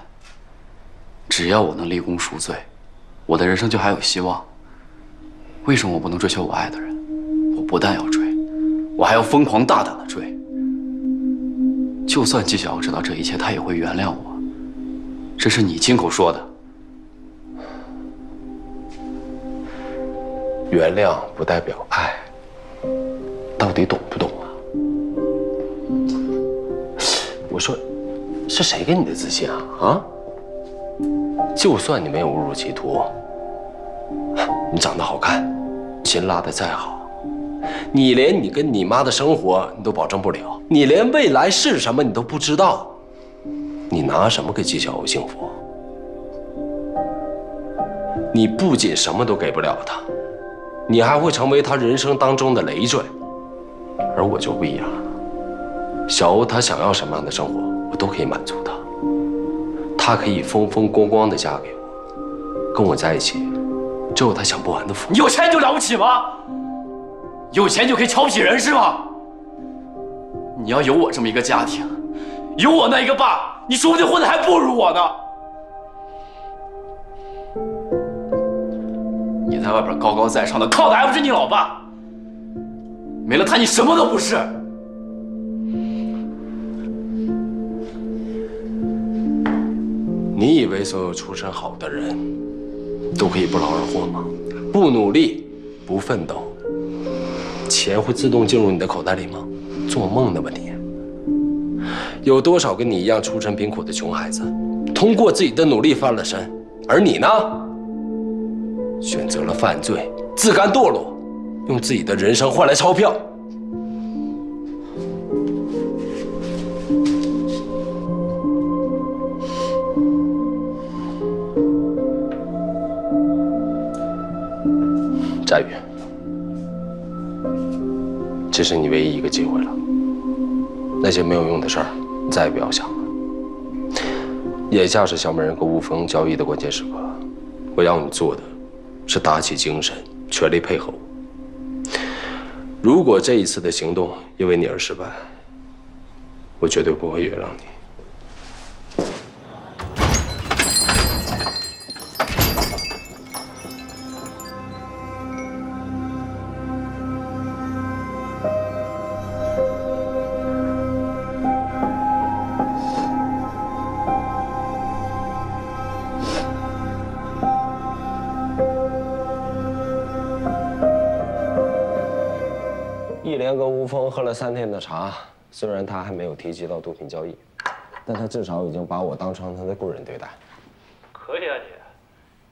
Speaker 10: 只要我能立功赎罪，我的人生就还有希望。为什么我不能追求我爱的人？我不但要追，我还要疯狂大胆的追。就算季小欧知道这一切，他也会原谅我。这是你亲口说的。
Speaker 3: 原谅不代表爱，到底懂不懂啊？我说，是谁给你的自信啊？啊？就算你没有误入歧途，你长得好看，琴拉得再好，你连你跟你妈的生活你都保证不了，你连未来是什么你都不知道，你拿什么给季小欧幸福？你不仅什么都给不了他，你还会成为他人生当中的累赘。而我就不一样了，小欧她想要什么样的生活，我都可以满足她。她可以风风光光的嫁给我，跟我在一起，只有她享不完的福。
Speaker 10: 有钱就了不起吗？有钱就可以瞧不起人是吗？你要有我这么一个家庭，有我那一个爸，你说不定混的还不如我呢。你在外边高高在上的，靠的还不是你老爸？没了他，你什么都不是。
Speaker 3: 你以为所有出身好的人都可以不劳而获吗？不努力，不奋斗，钱会自动进入你的口袋里吗？做梦的吧你！有多少跟你一样出身贫苦的穷孩子，通过自己的努力翻了身，而你呢，选择了犯罪，自甘堕落，用自己的人生换来钞票。佳宇，这是你唯一一个机会了。那些没有用的事儿，你再也不要想了。眼下是小美人跟吴峰交易的关键时刻，我要你做的是打起精神，全力配合我。如果这一次的行动因为你而失败，我绝对不会原谅你。 一连跟吴峰喝了3天的茶，虽然他还没有提及到毒品交易，但他至少已经把我当成他的贵人对待。
Speaker 4: 可以啊你，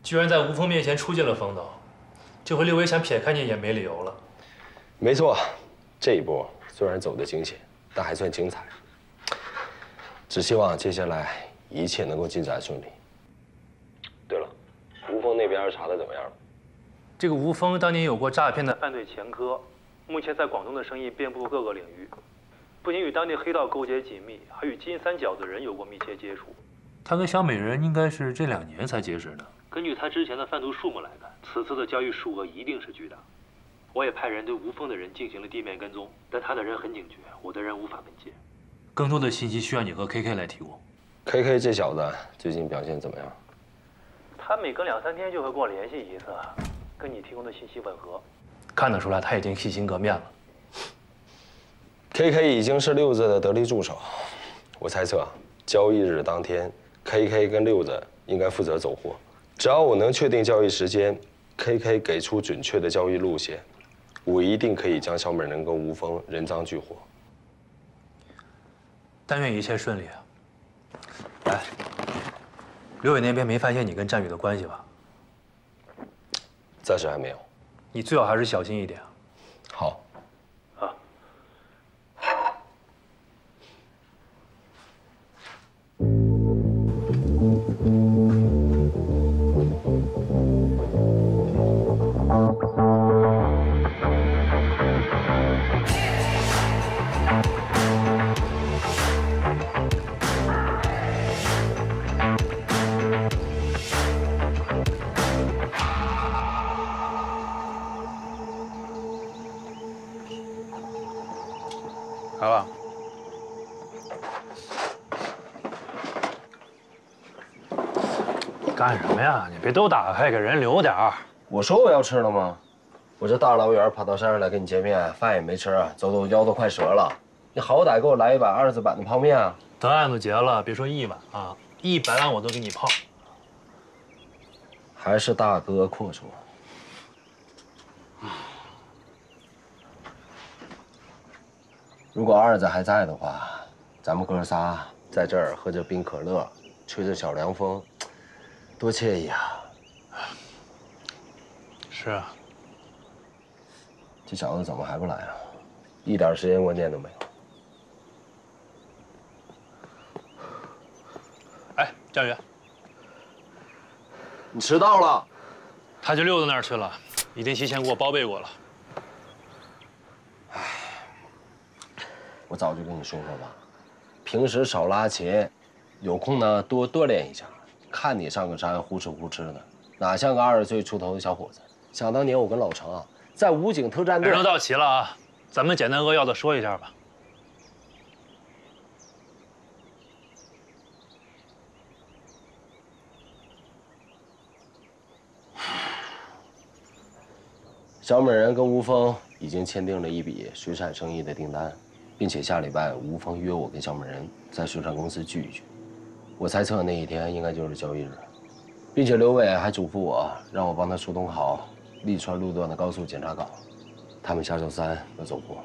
Speaker 4: 居然在吴峰面前出尽了风头，这回刘伟想撇开你也没理由了。
Speaker 3: 没错，这一波虽然走得惊险，但还算精彩。只希望接下来一切能够进展顺利。对了，吴峰那边查的怎么样了？
Speaker 4: 这个吴峰当年有过诈骗的犯罪前科。 目前在广东的生意遍布各个领域，不仅与当地黑道勾结紧密，还与金三角的人有过密切接触。他跟小美人应该是这2年才结识的。根据他之前的贩毒数目来看，此次的交易数额一定是巨大。我也派人对吴峰的人进行了地面跟踪，但他的人很警觉，我的人无法跟进。更多的信息需要你和 KK 来提供。
Speaker 3: KK 这小子最近表现怎么样？
Speaker 4: 他每隔2、3天就会跟我联系一次，跟你提供的信息吻合。 看得出来，他已经洗心革面了。
Speaker 3: KK 已经是六子的得力助手，我猜测交易日当天 ，KK 跟六子应该负责走货。只要我能确定交易时间 ，KK 给出准确的交易路线，我一定可以将小美人跟吴峰人赃俱获。
Speaker 4: 但愿一切顺利啊！哎，刘伟那边没发现你跟战宇的关系吧？
Speaker 3: 暂时还没有。
Speaker 4: 你最好还是小心一点。
Speaker 3: 好。
Speaker 4: 啊。
Speaker 16: 来了。
Speaker 4: 你干什么呀？你别都打开，给人留点儿。
Speaker 3: 我说我要吃了吗？我这大老远跑到山上来跟你见面，饭也没吃，走走腰都快折了。你好歹给我来一碗20版的泡面啊！
Speaker 4: 等案子结了，别说1碗啊，100碗我都给你泡。
Speaker 3: 还是大哥阔绰。 如果二子还在的话，咱们哥仨在这儿喝着冰可乐，吹着小凉风，多惬意啊！
Speaker 4: 是啊，
Speaker 3: 这小子怎么还不来啊？一点时间观念都没有。
Speaker 4: 哎，佳宇，
Speaker 3: 你迟到了。
Speaker 4: 他就溜到那儿去了，已经提前给我报备过了。
Speaker 3: 我早就跟你说过吧，平时少拉琴，有空呢多锻炼一下。看你上个山呼哧呼哧的，哪像个20岁出头的小伙子。想当年我跟老程啊，在武警特战队。
Speaker 4: 人都到齐了啊，咱们简单扼要的说一下吧。
Speaker 3: 小美人跟吴峰已经签订了一笔水产生意的订单。 并且下礼拜吴峰约我跟小美人在水产公司聚一聚，我猜测那一天应该就是交易日，并且刘伟还嘱咐我让我帮他疏通好利川路段的高速检查岗，他们下周3要走货。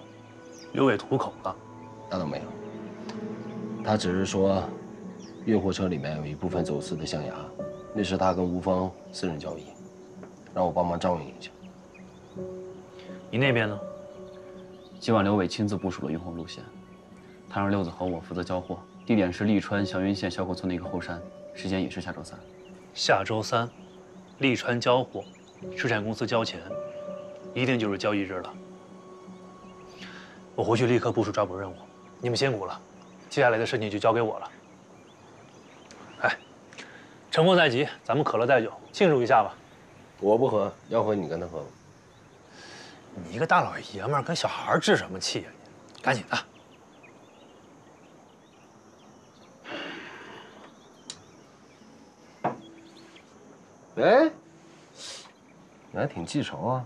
Speaker 4: 刘伟吐口了？
Speaker 3: 那倒没有，他只是说，运货车里面有一部分走私的象牙，那是他跟吴峰私人交易，让我帮忙照应一下。
Speaker 10: 你那边呢？今晚刘伟亲自部署了运货路线，他让六子和我负责交货，地点是利川祥云县小口村的一个后山，时间也是下周3。
Speaker 4: 下周3，利川交货，水产公司交钱，一定就是交易日了。我回去立刻部署抓捕任务，你们辛苦了，接下来的事情就交给我了。哎，成功在即，咱们可乐带酒庆祝一下吧。
Speaker 3: 我不喝，要喝你跟他喝吧。
Speaker 4: 你一个大老爷们儿跟小孩置什么气呀？你赶紧的。
Speaker 3: 哎，你还挺记仇啊！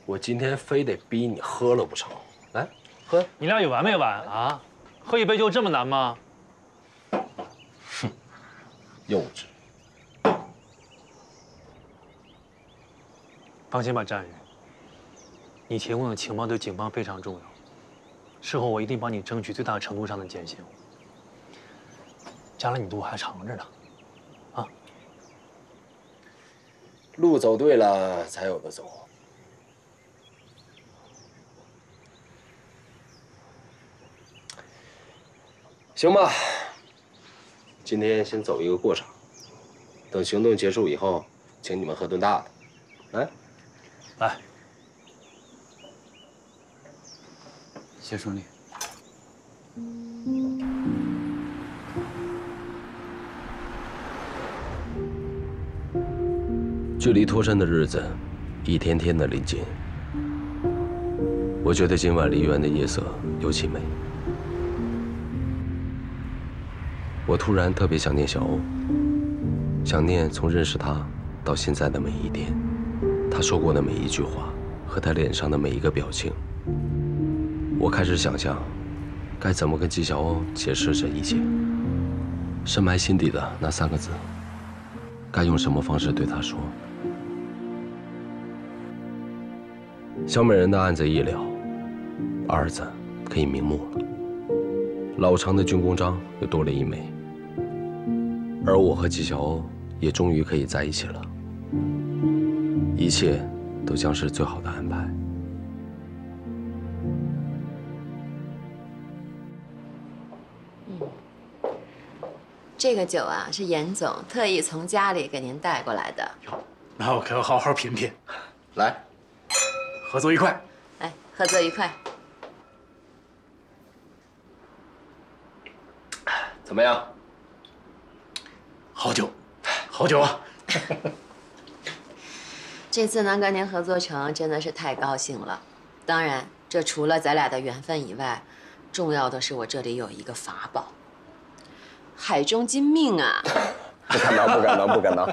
Speaker 3: 我今天非得逼你喝了不成？来，喝。
Speaker 4: 你俩有完没完啊？喝一杯就这么难吗？
Speaker 3: 哼，幼稚。
Speaker 4: 放心吧，战宇，你提供的情报对警方非常重要，事后我一定帮你争取最大程度上的减刑。将来你路还长着呢。
Speaker 3: 路走对了，才有的走。行吧，今天先走一个过场，等行动结束以后，请你们喝顿大的。来，
Speaker 4: 来，
Speaker 10: 一切顺利。
Speaker 3: 距离脱身的日子一天天的临近，我觉得今晚梨园的夜色尤其美。我突然特别想念小欧，想念从认识他到现在的每一天，他说过的每一句话和他脸上的每一个表情。我开始想象，该怎么跟纪晓欧解释这一切。深埋心底的那3个字，该用什么方式对他说？ 小美人的案子一了，儿子可以瞑目了，老常的军功章又多了1枚，而我和纪晓欧也终于可以在一起了，一切都将是最好的安排。
Speaker 7: 这个酒啊，是严总特意从家里给您带过来的。
Speaker 15: 那我可要好好品品。
Speaker 3: 来。
Speaker 15: 合作愉快！
Speaker 7: 来，合作愉快。
Speaker 3: 怎么样？
Speaker 15: 好酒，好酒啊！
Speaker 7: 这次能跟您合作成，真的是太高兴了。当然，这除了咱俩的缘分以外，重要的是我这里有一个法宝——海中金命啊！
Speaker 3: 不敢当，不敢当，不敢当。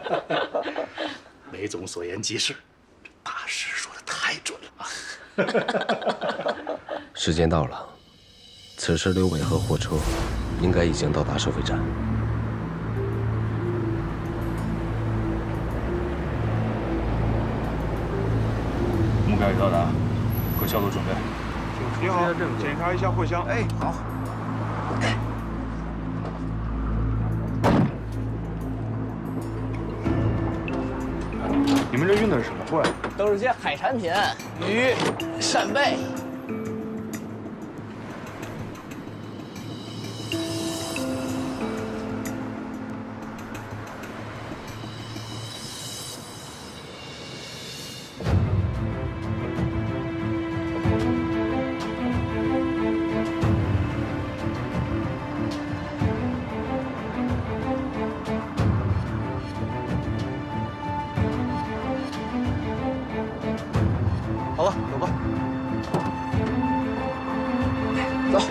Speaker 15: 梅总所言极是，这大师说的太准了。
Speaker 3: 时间到了，此时刘伟和货车应该已经到达收费站。
Speaker 5: 木盖已到达，可消毒准备。
Speaker 17: 你好，检查一下货箱。哎，好。你们这运的是什么货呀？
Speaker 9: 都是些海产品，鱼、扇贝。
Speaker 17: 好了，走吧。
Speaker 3: 走。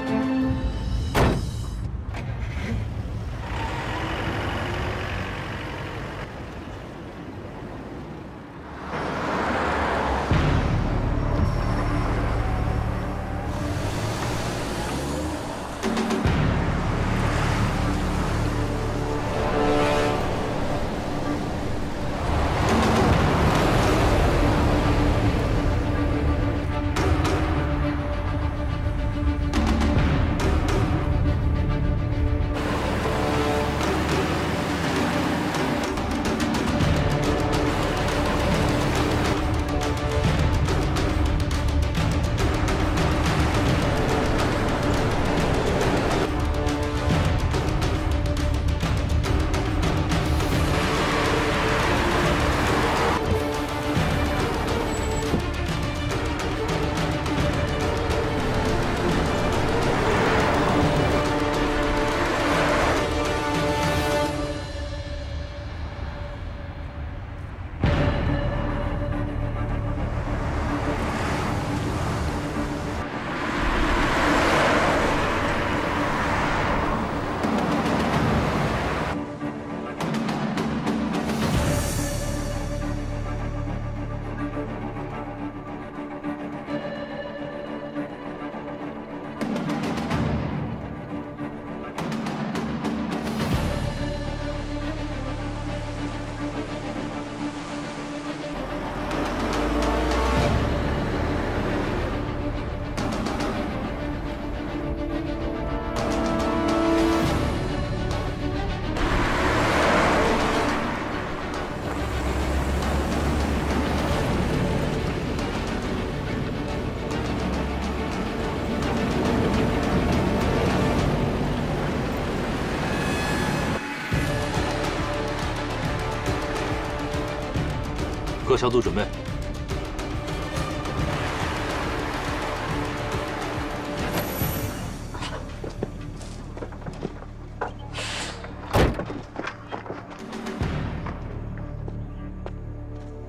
Speaker 4: 小组准备。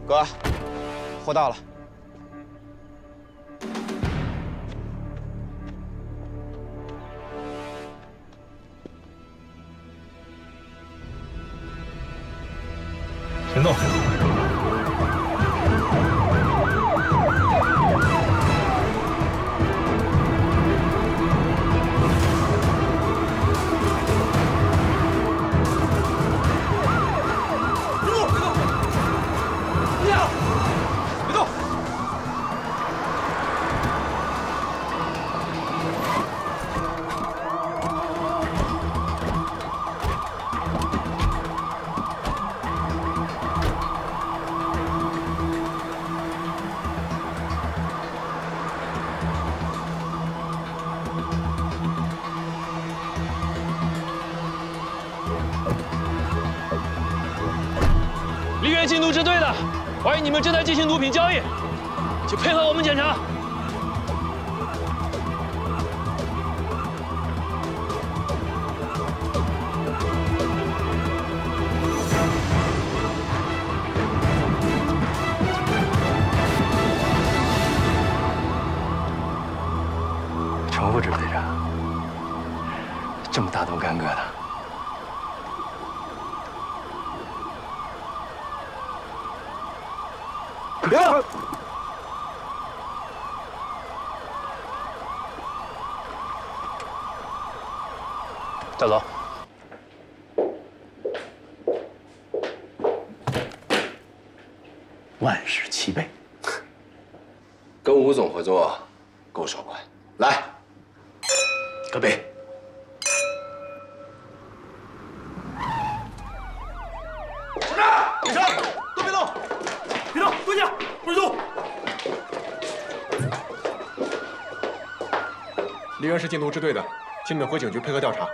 Speaker 18: 哥，货到了。
Speaker 5: 行动！
Speaker 9: 梨园禁毒支队的，怀疑你们正在进行毒品交易，请配合我们检查。
Speaker 10: 重复指挥着，这么大动干戈的。
Speaker 18: 别动！
Speaker 4: 带走。
Speaker 18: 万事齐备，
Speaker 3: 跟吴总合作够爽快。来，
Speaker 18: 干杯！
Speaker 5: 站着！起身！都别动！别动！蹲下！不许动！
Speaker 19: 梨园是禁毒支队的，请你们回警局配合调查。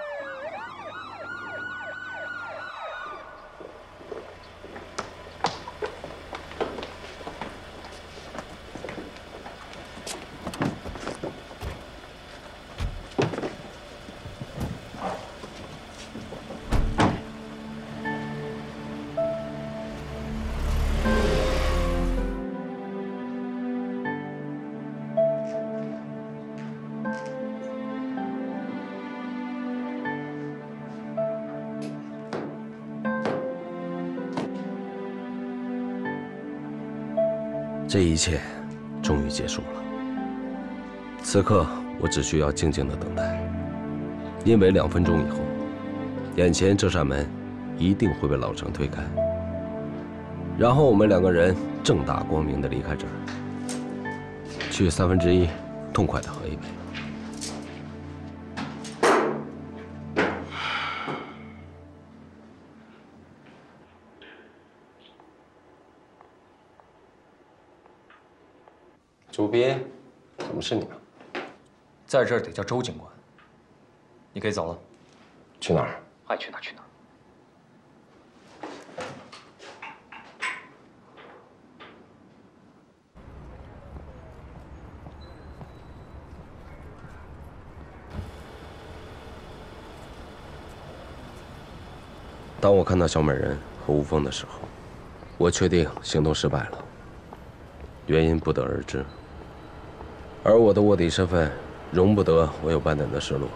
Speaker 3: 这一切终于结束了。此刻，我只需要静静的等待，因为2分钟以后，眼前这扇门一定会被老程推开，然后我们2个人正大光明的离开这儿，去1/3痛快的喝一杯。
Speaker 20: 主编，怎么是你啊？在这儿得叫周警官。你可以走了。
Speaker 3: 去哪儿？
Speaker 20: 爱去哪儿去哪儿。
Speaker 3: 当我看到小美人和吴峰的时候，我确定行动失败了，原因不得而知。 而我的卧底身份，容不得我有半点的失落，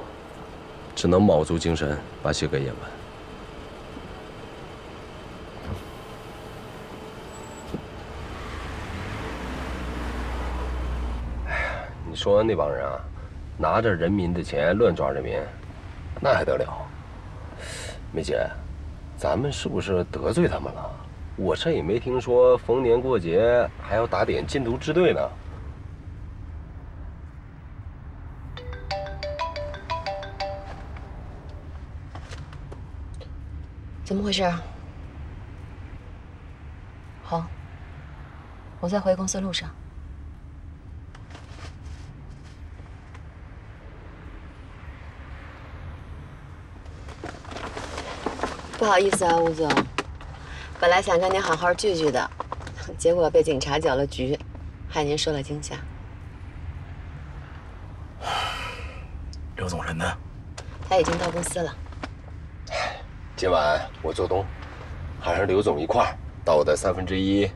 Speaker 3: 只能卯足精神把戏给演完。哎呀，你说那帮人啊，拿着人民的钱乱抓人民，那还得了？梅姐，咱们是不是得罪他们了？我这也没听说逢年过节还要打点禁毒支队呢。
Speaker 7: 怎么回事？好，我在回公司路上。不好意思啊，吴总，本来想跟您好好聚聚的，结果被警察搅了局，害您受了惊吓。
Speaker 15: 刘总人呢？
Speaker 7: 他已经到公司了。
Speaker 3: 今晚我做东，还是刘总一块儿到我的1/3，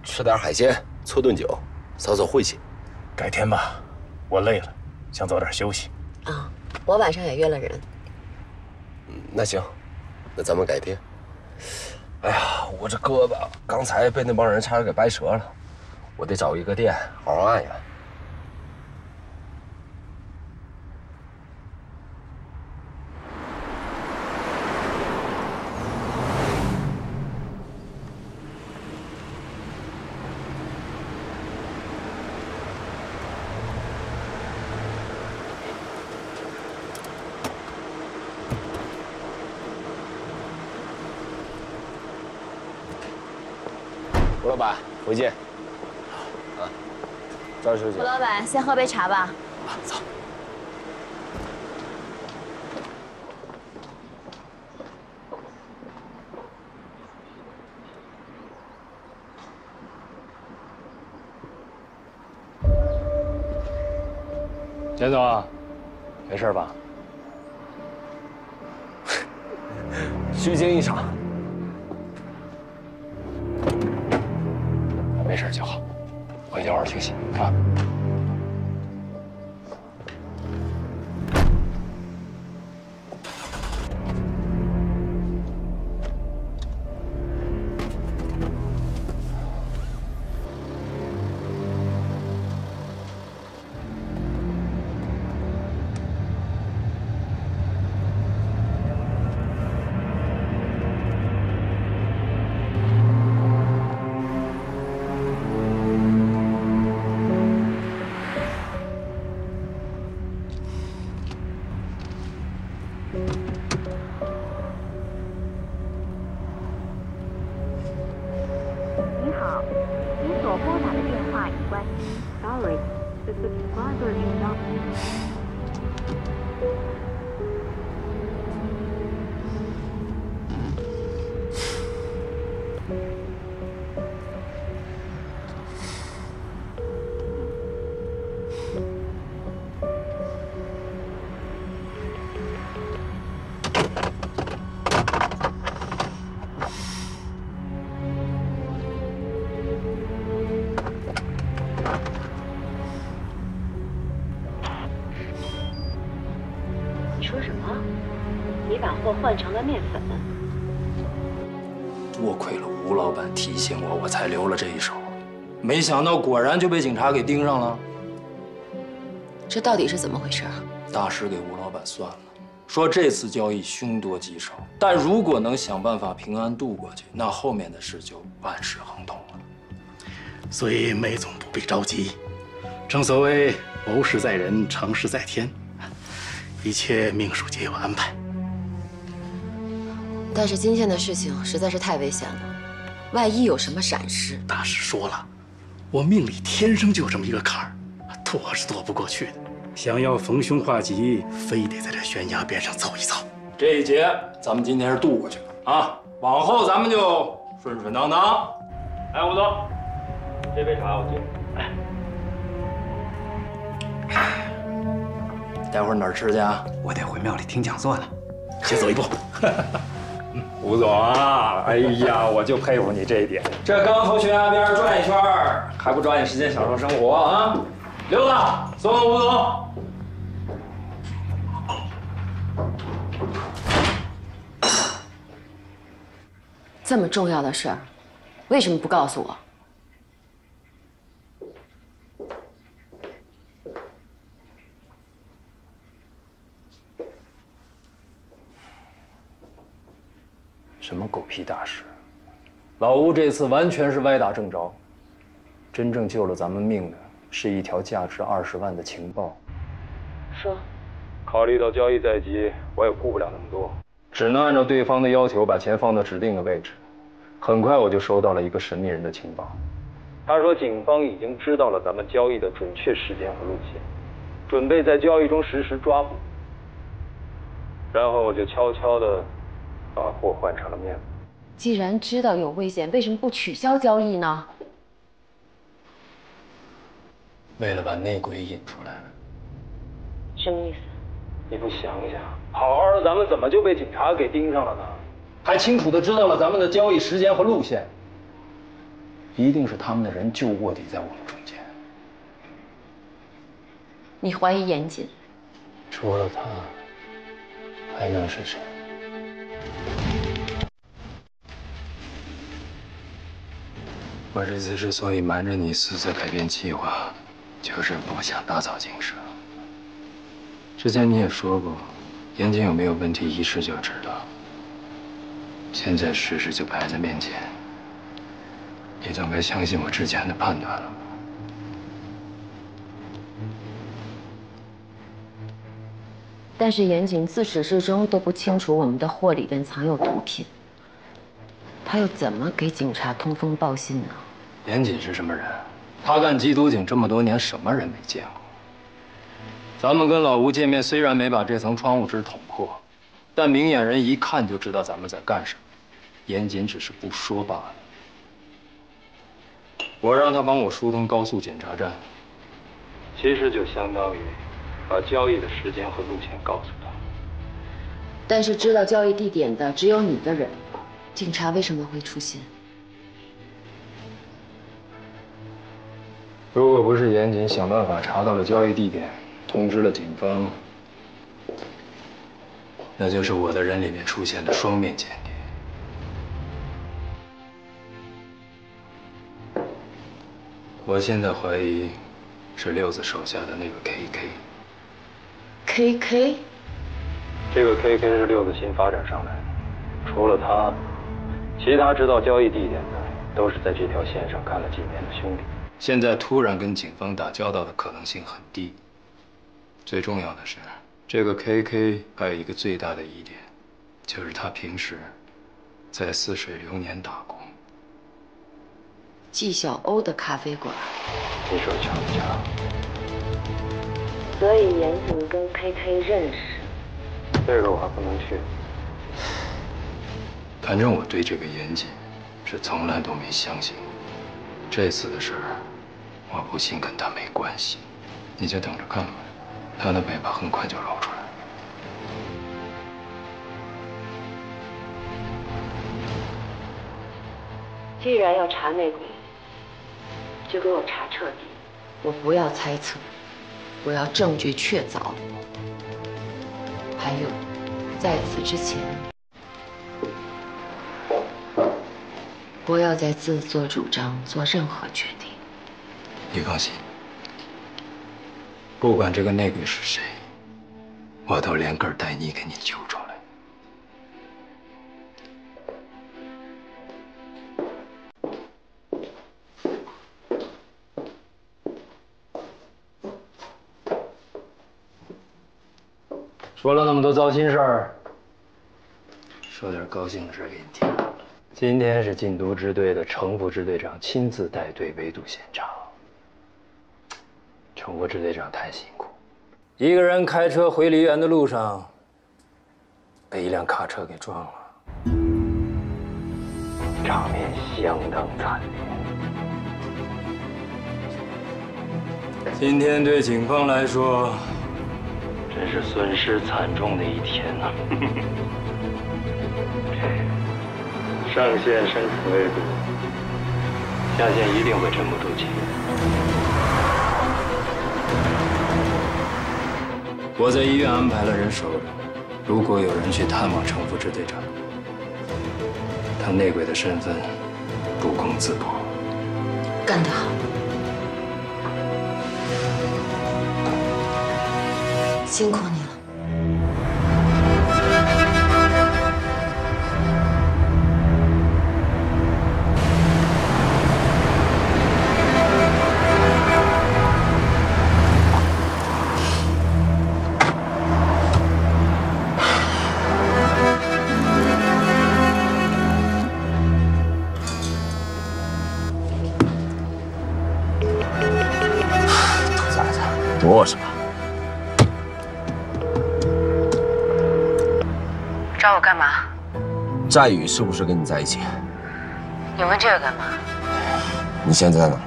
Speaker 3: 吃点海鲜，搓顿酒，扫扫晦气。
Speaker 15: 改天吧，我累了，想早点休息。
Speaker 7: 啊，我晚上也约了人。
Speaker 3: 那行，那咱们改天。哎呀，我这胳膊刚才被那帮人差点给掰折了，我得找一个店好好按一按。吴老板，回见。啊，早点休息。
Speaker 7: 吴老板，先喝杯茶吧。
Speaker 15: 走。严总啊，没事吧？
Speaker 3: 虚惊一场。
Speaker 15: 没事就好，回去好好休息啊。
Speaker 7: 换成了面粉。
Speaker 13: 多亏了吴老板提醒我，我才留了这一手。没想到果然就被警察给盯上了。
Speaker 7: 这到底是怎么回事啊？
Speaker 13: 大师给吴老板算了，说这次交易凶多吉少，但如果能想办法平安度过去，那后面的事就万事亨通了。
Speaker 15: 所以梅总不必着急，正所谓谋事在人，成事在天，一切命数皆有安排。
Speaker 7: 但是今天的事情实在是太危险了，万一有什么闪失。
Speaker 15: 大师说了，我命里天生就有这么一个坎儿，躲是躲不过去的。想要逢凶化吉，非得在这悬崖边上走一遭。
Speaker 13: 这一劫咱们今天是渡过去了啊，往后咱们就顺顺当当。哎，吴总，这杯茶我敬你。待会儿哪儿吃去啊？
Speaker 15: 我得回庙里听讲座呢，先走一步。吴总啊，哎呀，我就佩服你这一点。
Speaker 13: 这刚从悬崖边转一圈，还不抓紧时间享受生活啊？刘子，送吴总。
Speaker 7: 这么重要的事儿，为什么不告诉我？
Speaker 13: 什么狗屁大事！老吴这次完全是歪打正着，真正救了咱们命的是一条价值20万的情报。
Speaker 7: 说，
Speaker 13: 考虑到交易在即，我也顾不了那么多，只能按照对方的要求把钱放到指定的位置。很快我就收到了一个神秘人的情报，他说警方已经知道了咱们交易的准确时间和路线，准备在交易中实时抓捕。然后我就悄悄地把货换成了面粉。
Speaker 2: 既然知道有危险，为什么不取消交易呢？
Speaker 13: 为了把内鬼引出来。
Speaker 7: 什么意思？
Speaker 13: 你不想想，好好的咱们怎么就被警察给盯上了呢？还清楚的知道了咱们的交易时间和路线。一定是他们的人就卧底在我们中间。
Speaker 7: 你怀疑严谨？
Speaker 13: 除了他，还能是谁？我这次之所以瞒着你私自改变计划，就是不想打草惊蛇。之前你也说过，严谨有没有问题，一试就知道。现在事实就摆在面前，你总该相信我之前的判断了吧？
Speaker 7: 但是严谨自始至终都不清楚我们的货里边藏有毒品，他又怎么给警察通风报信呢？
Speaker 13: 严谨是什么人？他干缉毒警这么多年，什么人没见过？咱们跟老吴见面，虽然没把这层窗户纸捅破，但明眼人一看就知道咱们在干什么。严谨只是不说罢了。我让他帮我疏通高速检查站，其实就相当于把交易的时间和路线告诉他。
Speaker 7: 但是知道交易地点的只有你的人，警察为什么会出现？
Speaker 13: 如果不是严谨想办法查到了交易地点，通知了警方，那就是我的人里面出现了双面间谍。我现在怀疑是六子手下的那个 KK。KK？ 这个 KK 是六子新发展上来的，除了他，其他知道交易地点的都是在这条线上干了几年的兄弟。现在突然跟警方打交道的可能性很低。最重要的是，这个 KK 还有一个最大的疑点，就是他平时在泗水流年打工。
Speaker 7: 纪晓鸥的咖啡馆，
Speaker 13: 你说巧不巧？
Speaker 7: 所以严谨跟 KK 认识。
Speaker 13: 这个我还不能去。反正我对这个严谨是从来都没相信过。这次的事儿，我不信跟他没关系。你就等着看吧，他的尾巴很快就露出来。
Speaker 7: 既然要查内鬼，就给我查彻底。我不要猜测，我要证据确凿。还有，在此之前，不要再自作主张做任何决定。
Speaker 13: 你放心，不管这个内鬼是谁，我都连根带泥给你揪出来。说了那么多糟心事儿，说点高兴的事给你听。今天是禁毒支队的程副支队长亲自带队围堵现场。程副支队长太辛苦，一个人开车回梨园的路上，被一辆卡车给撞了，场面相当惨烈。今天对警方来说，真是损失惨重的一天呐！上线生死未卜，下线一定会沉不住气。我在医院安排了人守着，如果有人去探望程副支队长，他内鬼的身份不攻自破。
Speaker 7: 干得好！辛苦你了。
Speaker 3: 躲我什么？
Speaker 7: 找我干嘛？
Speaker 3: 寨宇是不是跟你在一起？
Speaker 7: 你问这个干嘛？
Speaker 3: 你现在在哪儿？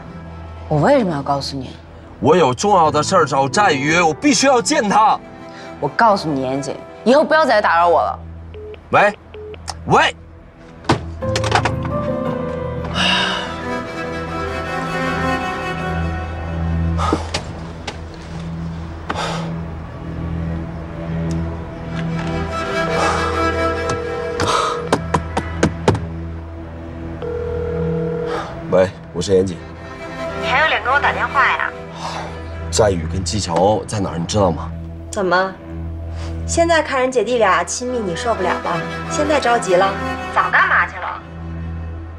Speaker 7: 我为什么要告诉你？
Speaker 3: 我有重要的事儿找战宇，我必须要见他。
Speaker 2: 我告诉你，妍姐，以后不要再来打扰我了。
Speaker 3: 喂，喂。 喂，我是严谨。
Speaker 6: 你还有脸给我打电话呀？
Speaker 3: 战宇跟季乔在哪儿，你知道吗？
Speaker 6: 怎么？现在看人姐弟俩亲密，你受不了了？现在着急了？早干嘛去了？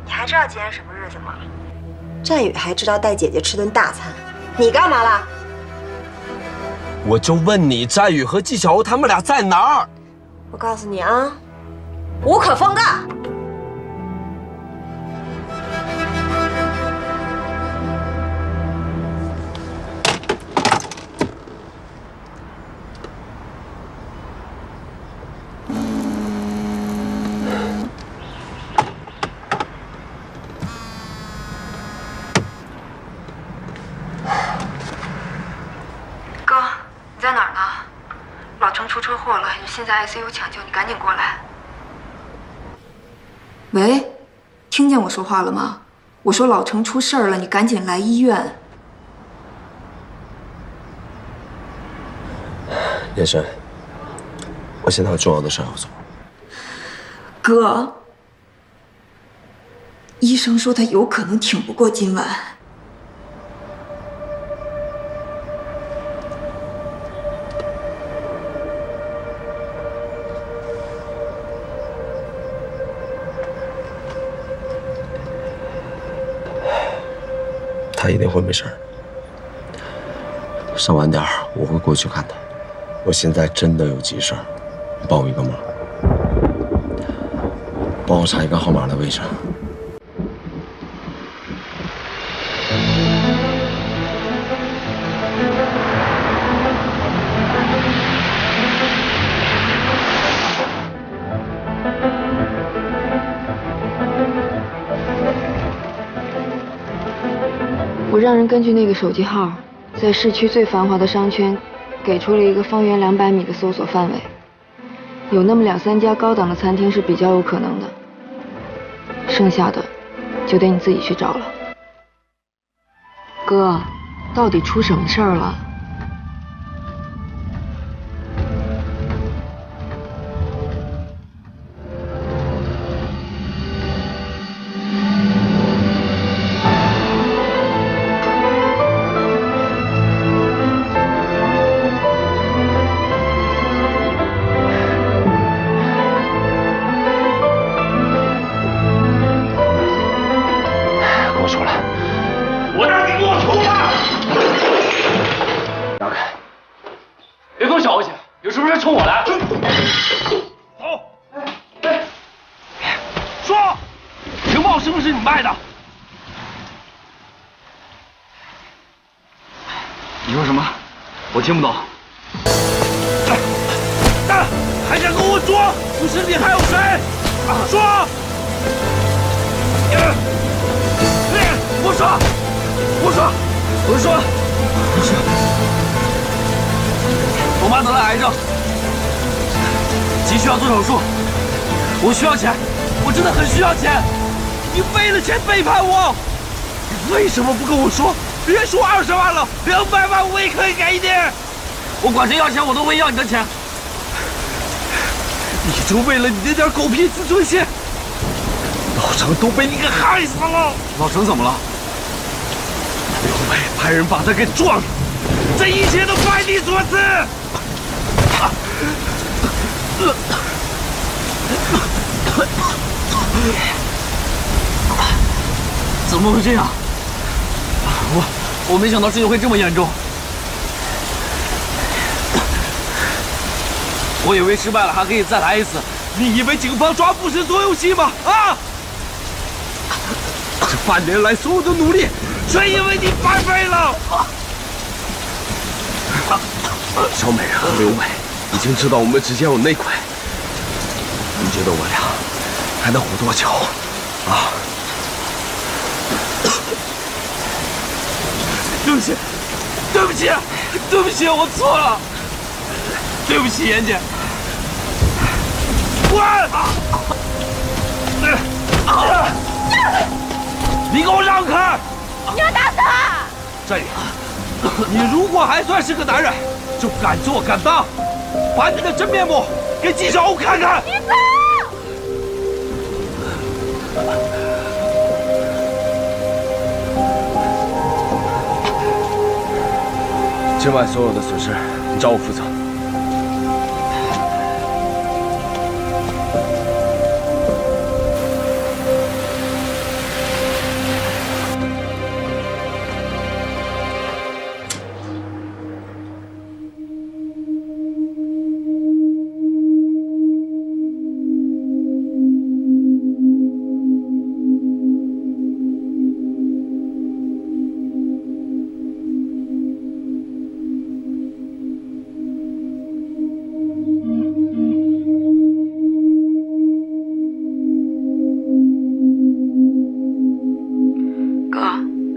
Speaker 6: 你还知道今天什么日子吗？战宇还知道带姐姐吃顿大餐，你干嘛了？
Speaker 3: 我就问你，战宇和季乔他们俩在哪儿？
Speaker 6: 我告诉你啊，无可奉告。
Speaker 21: 出车祸了，现在 ICU 抢救，你赶紧过来。
Speaker 22: 喂，听见我说话了吗？我说老程出事儿了，你赶紧来医院。
Speaker 3: 叶深，我现在有重要的事要做。
Speaker 22: 哥，医生说他有可能挺不过今晚。
Speaker 3: 他一定会没事儿。稍晚点儿，我会过去看他。我现在真的有急事儿，你帮我一个忙，帮我查一个号码的位置。
Speaker 21: 我让人根据那个手机号，在市区最繁华的商圈，给出了一个方圆200米的搜索范围，有那么2、3家高档的餐厅是比较有可能的，剩下的就得你自己去找了。哥，到底出什么事儿了？
Speaker 9: 听不懂。
Speaker 5: 还想跟我说？不是你还有谁？说！我说！我妈得了癌症，急需要做手术，我需要钱，我真的很需要钱。你为了钱背叛我，你为什么不跟我说？ 别说20万了，200万我也可以给你。我管谁要钱，我都会要你的钱。你就为了你那点狗屁自尊心，老程都被你给害死了。
Speaker 9: 老程怎么了？
Speaker 5: 刘伟派人把他给撞了，这一切都怪你所赐。
Speaker 9: 怎么会这样？ 我没想到事情会这么严重，
Speaker 5: 我以为失败了还可以再来一次。你以为警方抓捕是做游戏吗？啊！这半年来所有的努力，全因为你白费了。小美和刘伟已经知道我们之间有内鬼，你觉得我俩还能活多久？啊？ 对不起，对不起，对不起，我错了，对不起，妍姐。你给我让开！
Speaker 2: 你要打死他！
Speaker 5: 战宇，你如果还算是个男人，就敢做敢当，把你的真面目给纪晓鸥看看。
Speaker 2: 你走！
Speaker 3: 今晚所有的损失，你找我负责。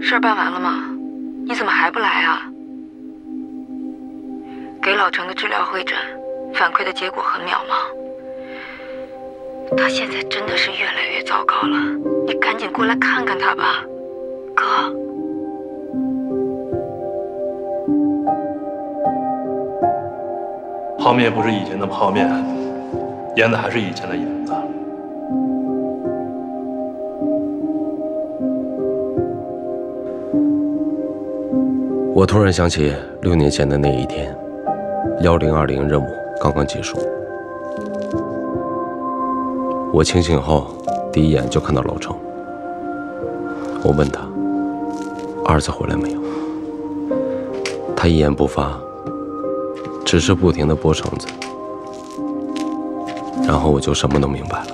Speaker 21: 事儿办完了吗？你怎么还不来啊？给老程的治疗会诊，反馈的结果很渺茫。他现在真的是越来越糟糕了，你赶紧过来看看他吧，哥。
Speaker 4: 泡面不是以前的泡面，腌的还是以前的盐子。
Speaker 3: 我突然想起6年前的那一天，1020任务刚刚结束。我清醒后，第一眼就看到老程。我问他：“儿子回来没有？”他一言不发，只是不停地拨绳子。然后我就什么都明白了。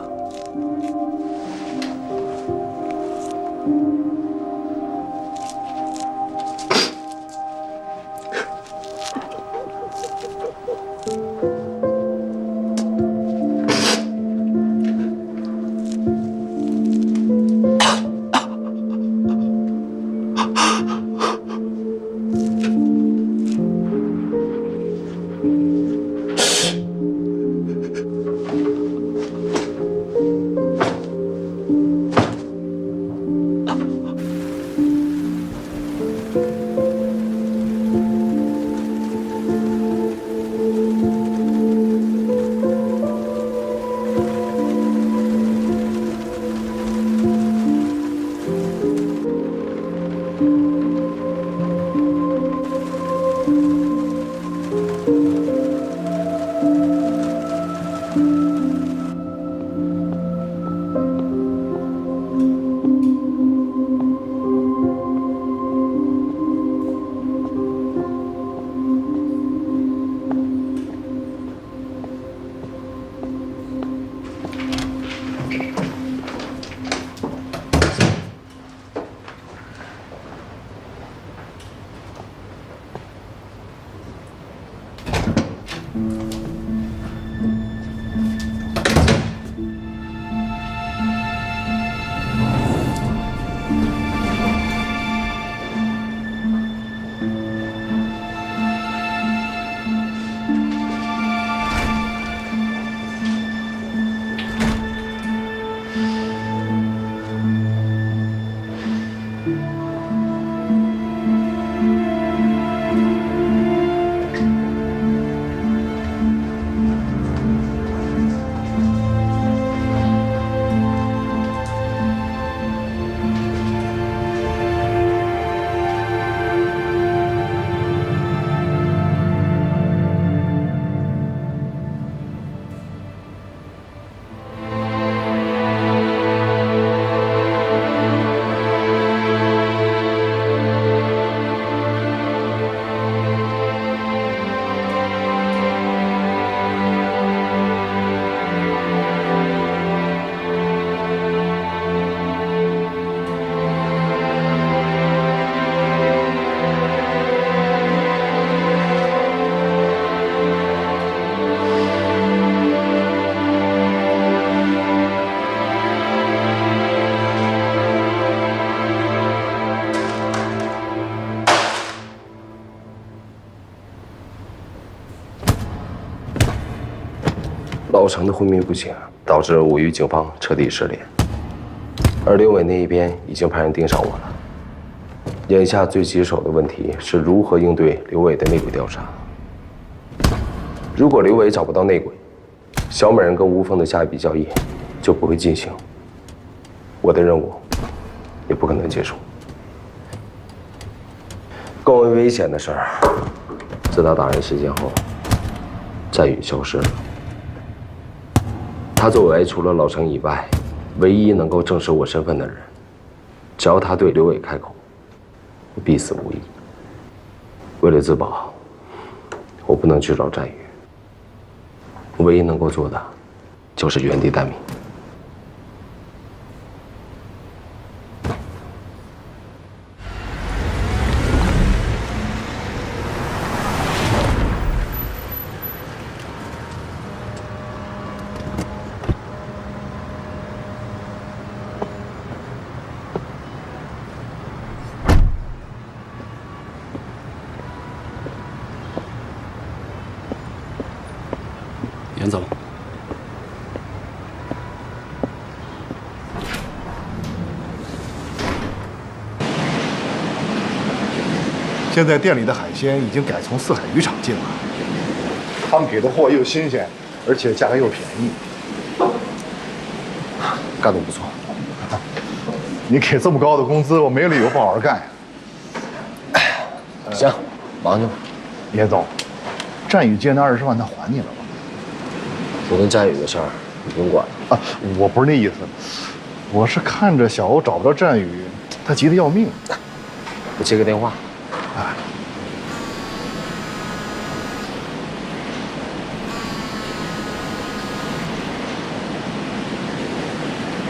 Speaker 3: 老程的昏迷不醒，导致我与警方彻底失联。而刘伟那一边已经派人盯上我了。眼下最棘手的问题是如何应对刘伟的内鬼调查。如果刘伟找不到内鬼，小美人跟吴峰的下一笔交易就不会进行，我的任务也不可能结束。更为危险的事儿，自他打人事件后，战宇消失了。他作为除了老程以外唯一能够证实我身份的人，只要他对刘伟开口，我必死无疑。为了自保，我不能去找战宇。我唯一能够做的，就是原地待命。
Speaker 10: 严总，
Speaker 17: 现在店里的海鲜已经改从四海渔场进了，他们给的货又新鲜，而且价格又便宜。
Speaker 3: 干得不错。
Speaker 17: 你给这么高的工资，我没理由不好好干呀。
Speaker 3: 行，忙去吧。
Speaker 17: 严总，战宇借那20万他还你了吗？
Speaker 3: 我跟战宇的事儿，你不用管
Speaker 17: 啊，我不是那意思，我是看着小欧找不着战宇，他急得要命。
Speaker 3: 我接个电话。
Speaker 17: 哎。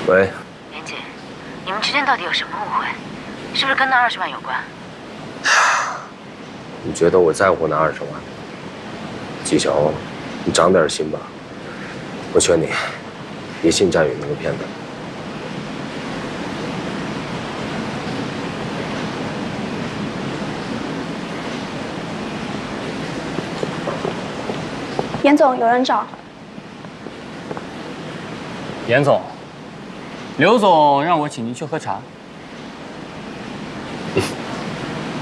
Speaker 3: 喂。
Speaker 7: 严姐，你们之间到底有什么误会？是不是跟那20万有关？
Speaker 3: 你觉得我在乎那20万？纪晓欧，你长点心吧。我劝你，别信战宇那个骗子。
Speaker 1: 严总，有人找。
Speaker 9: 严总，刘总让我请您去喝茶。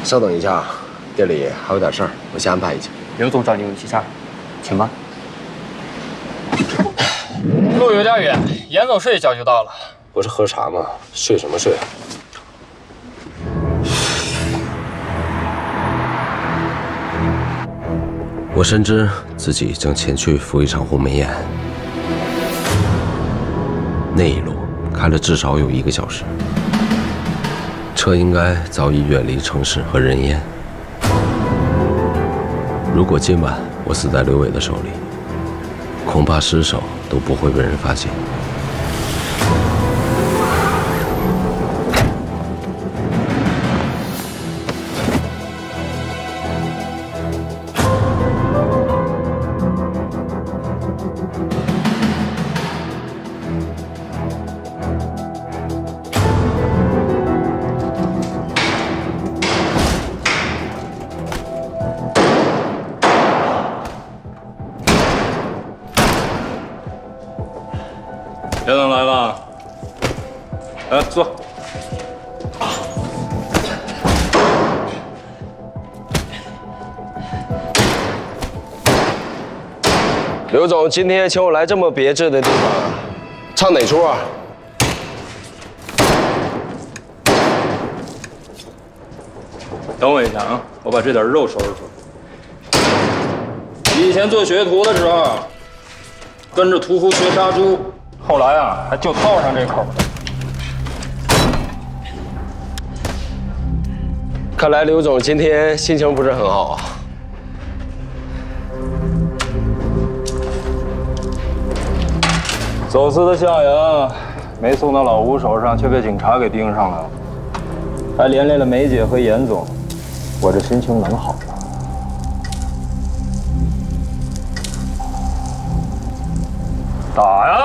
Speaker 3: 稍等一下，店里还有点事儿，我先安排一下。
Speaker 9: 刘总找你有急事儿，请吧。路有点远，严总睡一觉就到了。
Speaker 3: 不是喝茶吗？睡什么睡？我深知自己正前去赴一场鸿门宴，那一路开了至少有1个小时，车应该早已远离城市和人烟。如果今晚我死在刘伟的手里，恐怕尸首都不会被人发现。
Speaker 13: 严总来了，来坐。
Speaker 3: 刘总今天请我来这么别致的地方，唱哪出啊？
Speaker 13: 等我一下啊，我把这点肉收拾出来。以前做学徒的时候，跟着屠夫学杀猪。后来啊，还就套上这口了。
Speaker 3: 看来刘总今天心情不是很好啊。
Speaker 13: 走私的夏阳没送到老吴手上，却被警察给盯上了，还连累了梅姐和严总，我这心情能好吗？打呀！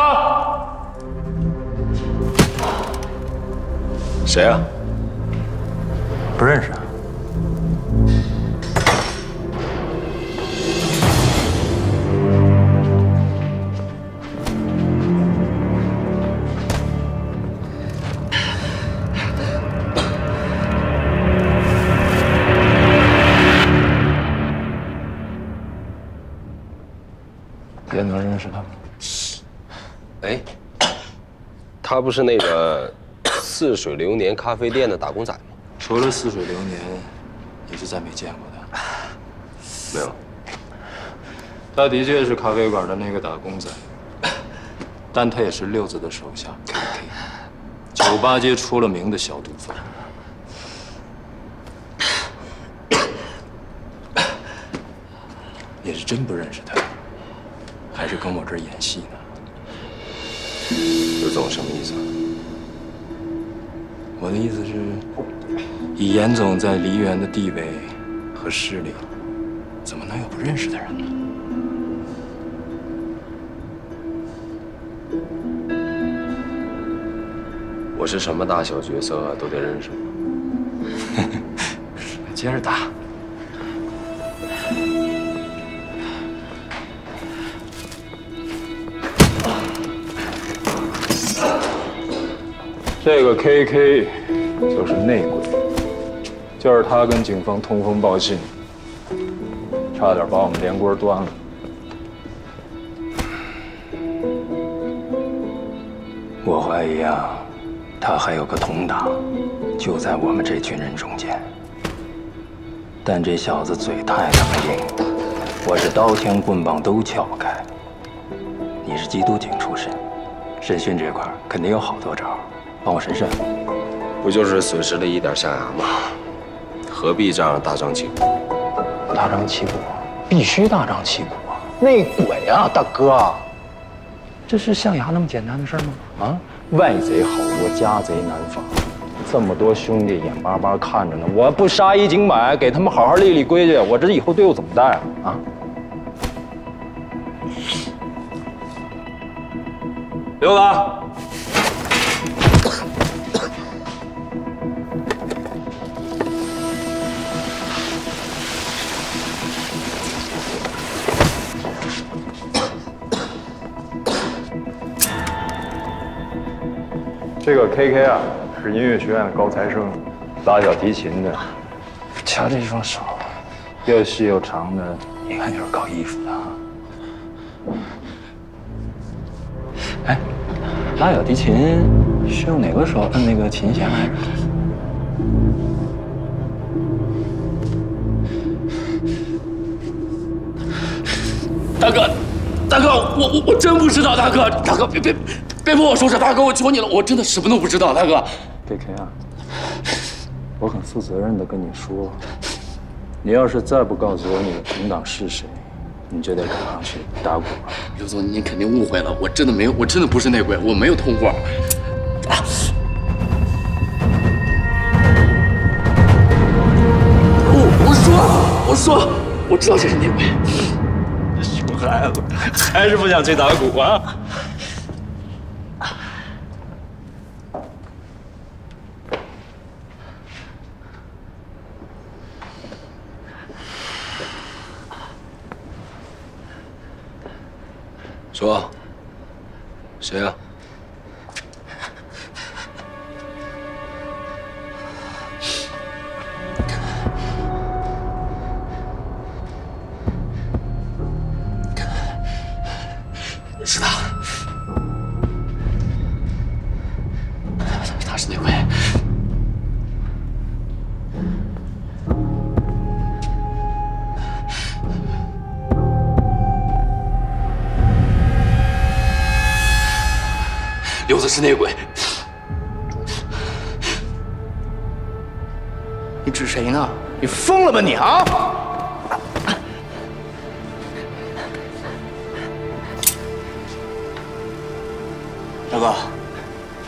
Speaker 3: 谁啊？
Speaker 13: 不认识啊。严总认识他吗？
Speaker 3: 哎，他不是那个似水流年咖啡店的打工仔吗？
Speaker 13: 除了似水流年，也就再没见过他。
Speaker 3: 没有。
Speaker 13: 他的确是咖啡馆的那个打工仔，但他也是六子的手下 KK， 酒吧街出了名的小毒贩。也是真不认识他，还是跟我这儿演戏呢？
Speaker 3: 刘总什么意思啊？
Speaker 13: 我的意思是，以严总在梨园的地位和势力，怎么能有不认识的人呢？
Speaker 3: 我是什么大小角色都得认识吗？
Speaker 13: 接着打。这个 KK 就是内鬼，就是他跟警方通风报信，差点把我们连锅端了。我怀疑啊，他还有个同党，就在我们这群人中间。但这小子嘴太他妈硬，我是刀枪棍棒都撬不开。你是缉毒警出身，审讯这块肯定有好多招。帮我审审，
Speaker 3: 不就是损失了一点象牙吗？何必这样大张旗鼓？
Speaker 13: 大张旗鼓，必须大张旗鼓啊！内鬼啊，大哥，这是象牙那么简单的事吗？啊，外贼好过家贼难防，这么多兄弟眼巴巴看着呢，我不杀一儆百，给他们好好立立规矩，我这以后队伍怎么带啊？啊！刘子。这个 KK 啊，是音乐学院的高材生，拉小提琴的。瞧这双手，又细又长的，一看就是搞艺术的啊。哎，拉小提琴是用哪个手摁那个琴弦来着？
Speaker 9: 大哥，大哥，我真不知道，大哥，大哥别跟我说这，大哥，我求你了，我真的什么都不知道，大哥。
Speaker 13: KK 啊，我很负责任的跟你说，你要是再不告诉我你的同党是谁，你就得赶上去打鼓了。
Speaker 9: 刘总，您肯定误会了，我真的没有，我真的不是内鬼，我没有通货。我说，我知道这是内鬼。
Speaker 15: 熊孩子，还是不想去打鼓啊？
Speaker 3: 说，谁呀？
Speaker 9: 是他，他是内鬼。刘子是内鬼。
Speaker 18: 你指谁呢？你疯了吧你啊！大哥，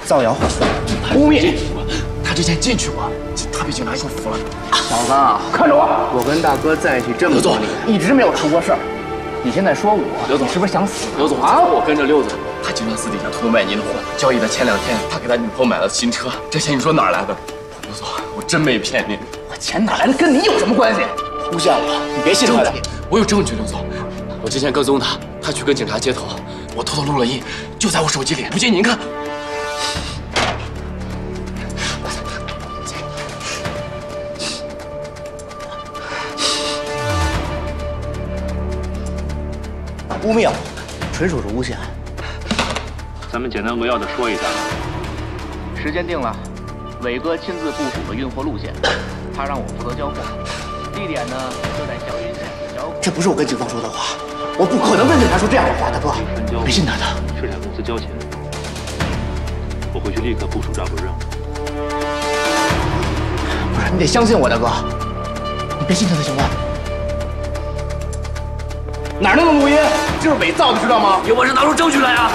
Speaker 18: 造谣毁损，污蔑！
Speaker 9: 他之前进去过，他被警察收服了。
Speaker 18: 小子啊，看着我！我跟大哥在一起这么多年，一直没有出过事儿。你现在说我，
Speaker 9: 刘总
Speaker 18: 是不是想死？
Speaker 9: 刘总啊，我跟着六子，他经常私底下偷偷卖您的货。交易的前2天，他给他女朋友买了新车，这钱你说哪儿来的？刘总，我真没骗您。
Speaker 18: 我钱哪来的？跟你有什么关系？诬陷我！你别信他的。
Speaker 9: 我有证据，刘总。我之前跟踪他，他去跟警察接头，我偷偷录了音，就在我手机里，不信您看。
Speaker 18: 污蔑我！纯属是诬陷。
Speaker 4: 咱们简单扼要的说一下。
Speaker 18: 时间定了，伟哥亲自部署了运货路线，他让我负责交货。地点呢就在小云县。这不是我跟警方说的话，我不可能跟警察说这样的话，大哥，别信他的。
Speaker 4: 水产公司交钱，我回去立刻部署抓捕任务。
Speaker 18: 不是，你得相信我，大哥，你别信他的行吗？哪弄的录音？这是伪造的，知道吗？
Speaker 9: 有本事拿出证据来啊！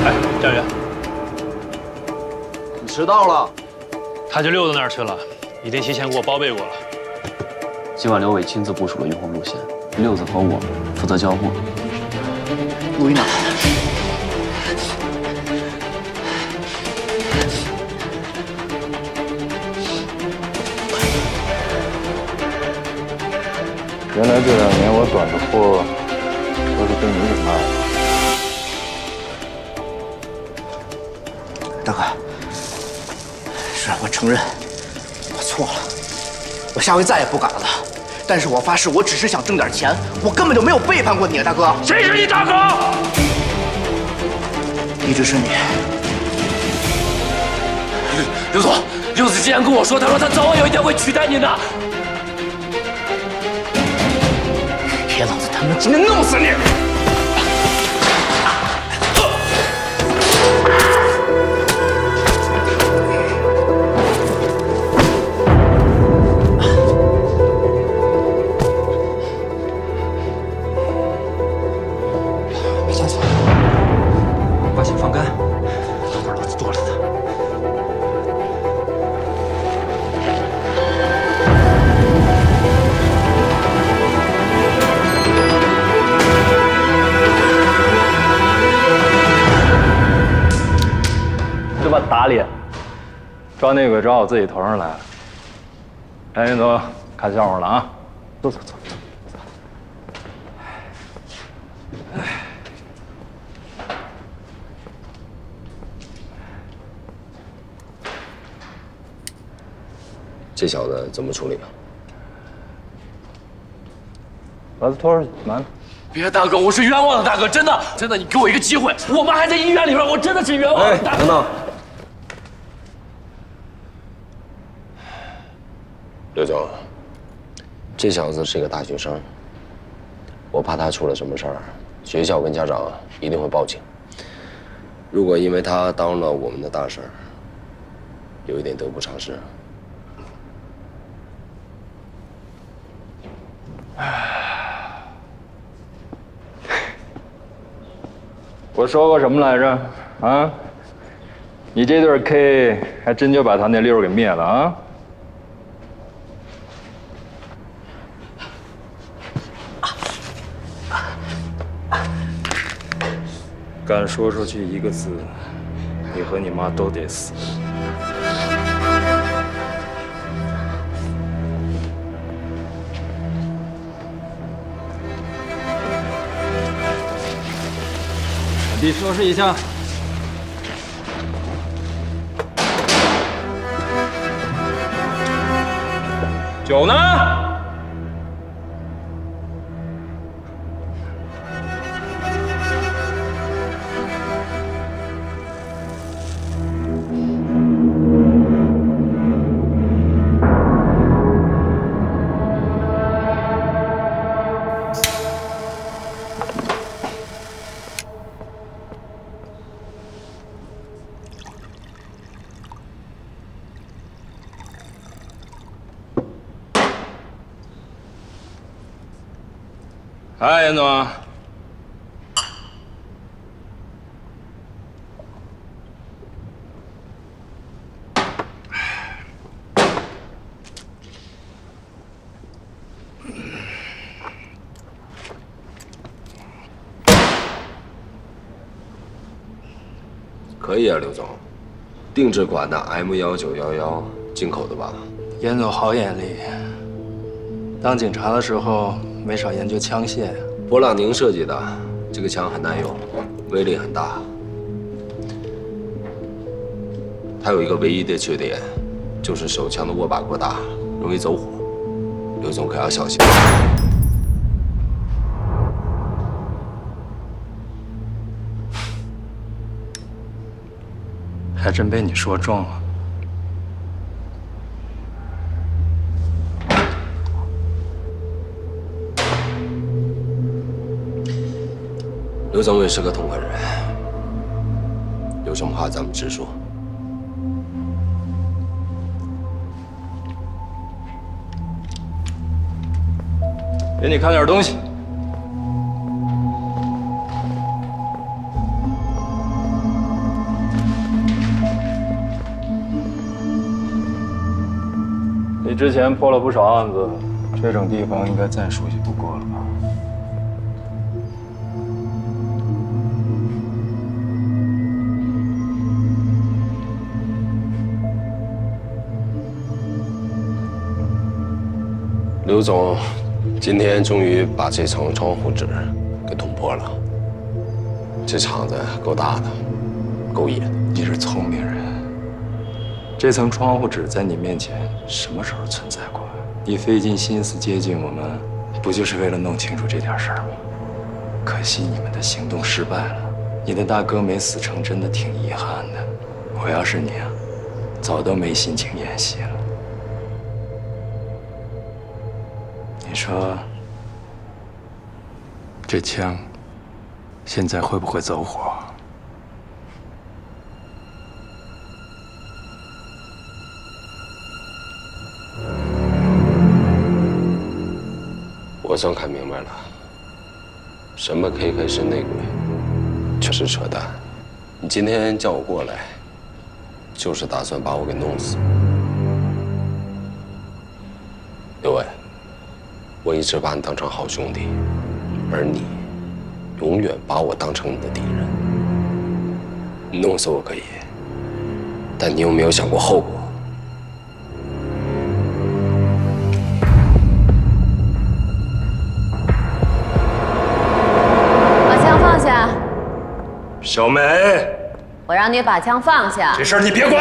Speaker 4: 哎，站员，
Speaker 10: 你迟到了。
Speaker 4: 他就溜到那儿去了，已经提前给我报备过了。
Speaker 10: 今晚刘伟亲自部署了运货路线，六子和我负责交货。
Speaker 18: 录音呢？
Speaker 17: 原来这2年我短的货都是被你给卖
Speaker 18: 了。大哥，是我承认，我错了，我下回再也不敢了。但是我发誓，我只是想挣点钱，我根本就没有背叛过你啊，大哥。
Speaker 9: 谁是你大哥？
Speaker 18: 一直是你。
Speaker 9: 刘总，六子之前跟我说，他说他早晚有一天会取代你的。
Speaker 18: 别老子他妈今天弄死你！
Speaker 10: 别下去，把血放干，等会儿老子剁了他。
Speaker 8: 这把打脸，抓内鬼抓我自己头上来了。来，云总，看笑话了啊！走。
Speaker 3: 这小子怎么处理啊？
Speaker 8: 把他拖出去，慢点。
Speaker 9: 别，大哥，我是冤枉的，大哥，真的，你给我一个机会，我妈还在医院里边，我真的是冤枉的。大哥，
Speaker 3: 等等，刘总，这小子是个大学生，我怕他出了什么事儿，学校跟家长一定会报警。如果因为他耽误了我们的大事儿，有一点得不偿失。
Speaker 8: 我说过什么来着？啊？你这对 K 还真就把他那溜给灭了啊！敢说出去一个字，你和你妈都得死。
Speaker 10: 你收拾一下。
Speaker 8: 酒呢？哎，严总，
Speaker 3: 可以啊，刘总，定制款的 M1911，进口的吧？
Speaker 13: 严总好眼力，当警察的时候没少研究枪械。
Speaker 3: 勃朗宁设计的，这个枪很耐用，威力很大。它有一个唯一的缺点，就是手枪的握把过大，容易走火。刘总可要小心。
Speaker 13: 还真被你说中了。
Speaker 3: 刘政委是个痛快人，有什么话咱们直说。
Speaker 13: 给你看点东西。你之前破了不少案子，这种地方应该再熟悉不过了吧？
Speaker 3: 刘总今天终于把这层窗户纸给捅破了。这厂子够大的，够野的。
Speaker 13: 你是聪明人，这层窗户纸在你面前什么时候存在过？你费尽心思接近我们，不就是为了弄清楚这点事儿吗？可惜你们的行动失败了，你的大哥没死成，真的挺遗憾的。我要是你啊，早都没心情演戏了。你说，这枪现在会不会走火？
Speaker 3: 我算看明白了，什么 KK 是内鬼，全是扯淡。你今天叫我过来，就是打算把我给弄死。刘伟，我一直把你当成好兄弟，而你永远把我当成你的敌人。你弄死我可以，但你有没有想过后果？
Speaker 2: 把枪放下！
Speaker 13: 小梅，
Speaker 2: 我让你把枪放下。
Speaker 13: 这事儿你别管。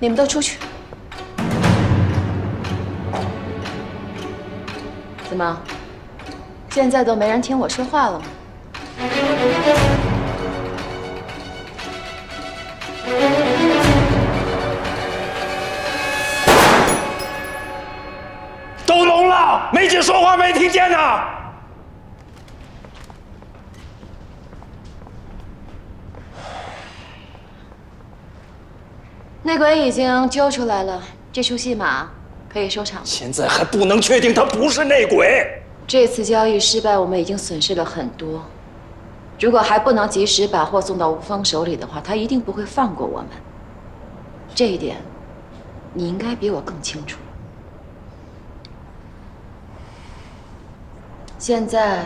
Speaker 7: 你们都出去。怎么，现在都没人听我说话了吗？
Speaker 5: 都聋了，梅姐说话没听见呢。
Speaker 7: 内鬼已经揪出来了，这出戏码可以收场。
Speaker 5: 现在还不能确定他不是内鬼。
Speaker 7: 这次交易失败，我们已经损失了很多。如果还不能及时把货送到吴峰手里的话，他一定不会放过我们。这一点，你应该比我更清楚。现在，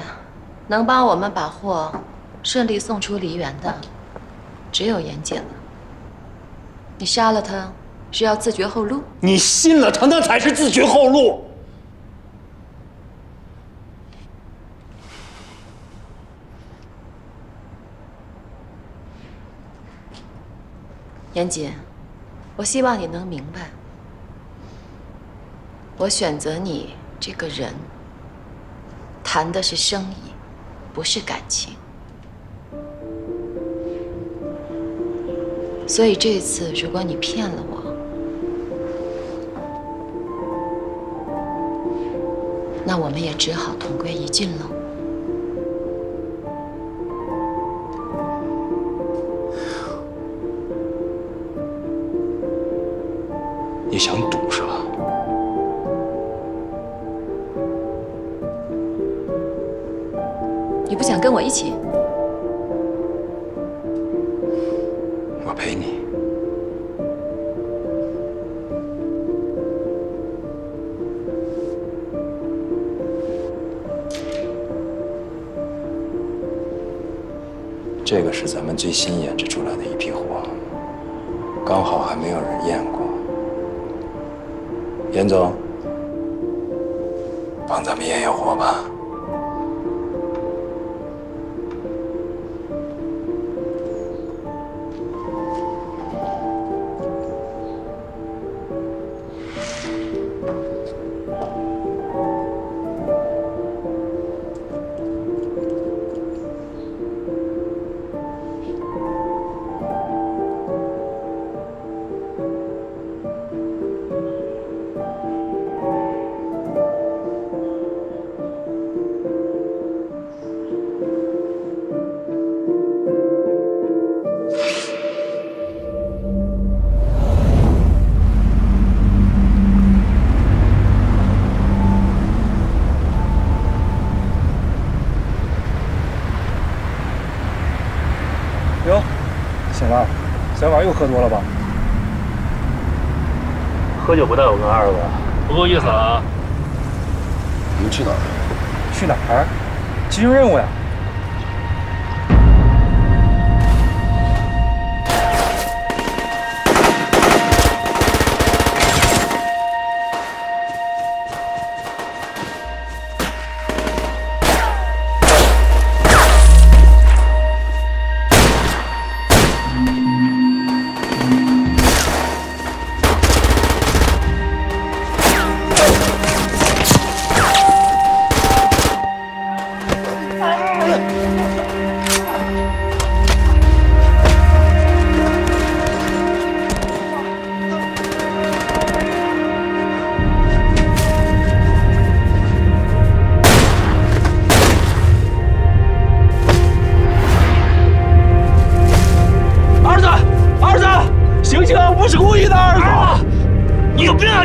Speaker 7: 能帮我们把货顺利送出梨园的，只有严姐了。你杀了他，是要自绝后路？
Speaker 5: 你信了他，那才是自绝后路。
Speaker 7: 严姐，我希望你能明白，我选择你这个人，谈的是生意，不是感情。所以这次，如果你骗了我，那我们也只好同归于尽喽。
Speaker 13: 你想赌是吧？
Speaker 7: 你不想跟我一起？
Speaker 13: 我陪你。这个是咱们最新研制出来的一批货，刚好还没有人验过。严总，帮咱们验验货吧。
Speaker 15: 晚又喝多了吧？
Speaker 8: 喝酒不带我跟二子，不够意思啊！
Speaker 3: 您去哪儿？
Speaker 15: 去哪儿？执行任务呀。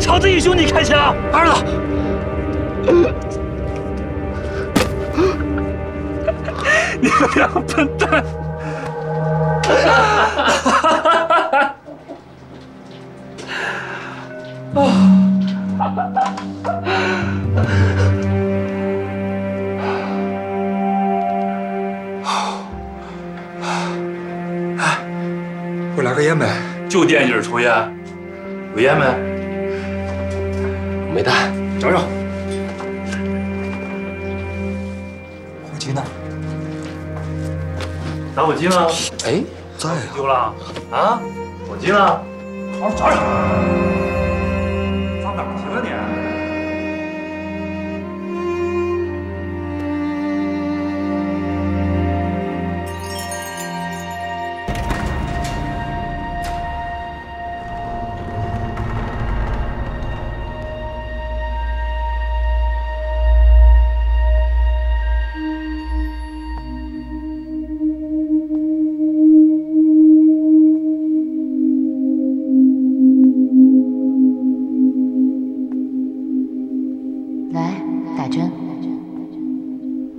Speaker 8: 朝自己兄弟开枪，儿子！你们两个笨蛋！
Speaker 14: 给我来个烟呗，
Speaker 8: 就惦记着抽烟，有烟没？
Speaker 3: 没带，
Speaker 8: 找找。
Speaker 14: 火机呢？
Speaker 8: 打火机呢？
Speaker 3: 哎，在啊。
Speaker 8: 丢了啊？火机呢？好好找找。放哪儿去了你？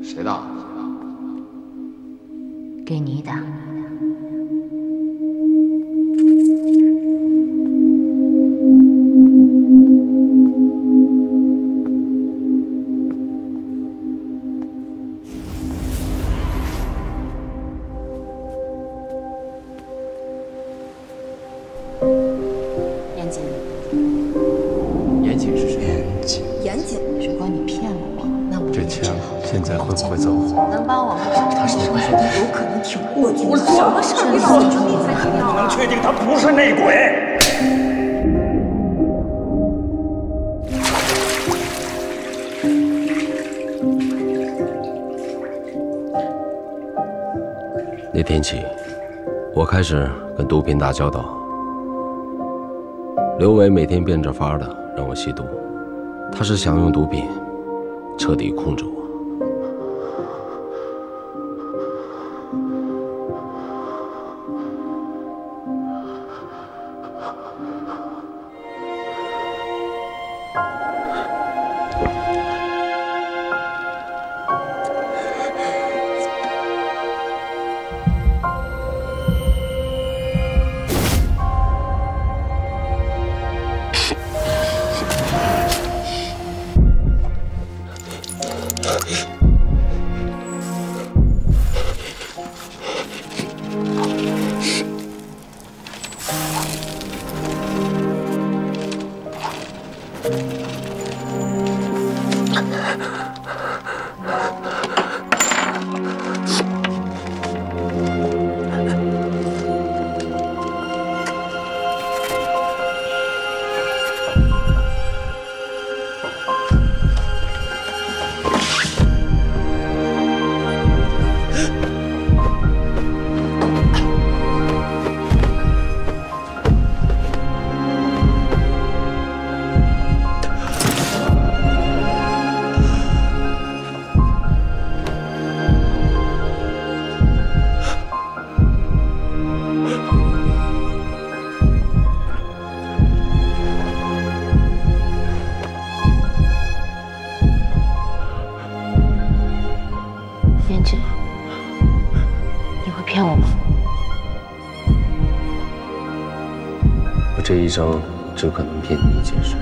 Speaker 3: 谁打？
Speaker 7: 给你打。严谨。
Speaker 3: 严谨是谁？
Speaker 6: 严谨。严谨。
Speaker 7: 如果你骗了我，那我
Speaker 3: 这枪现在会不会走火？
Speaker 7: 能帮我们？
Speaker 6: 他是内鬼，有可能挺过去。
Speaker 7: 我什么事儿没搞清楚才知道。
Speaker 15: 能确定他不是内鬼？
Speaker 3: 那天起，我开始跟毒品打交道。刘伟每天变着法的让我吸毒，他是想用毒品彻底控制我。我这一生只可能骗你一件事，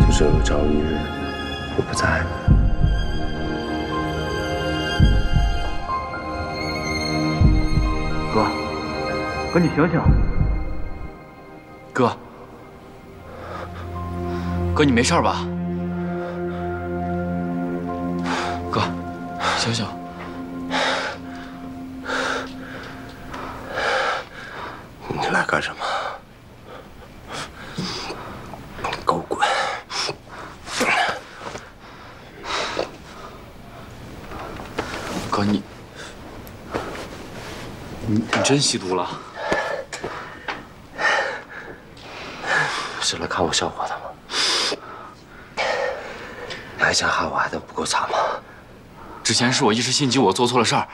Speaker 3: 就是有朝一日我不在了。
Speaker 10: 哥，你醒醒！哥，你没事吧？哥，醒醒！
Speaker 3: 你来干什么？给我滚！
Speaker 10: 哥，你真吸毒了？
Speaker 3: 是来看我笑话的吗？你还想害我害得不够惨吗？
Speaker 10: 之前是我一时心急，我做错了事儿，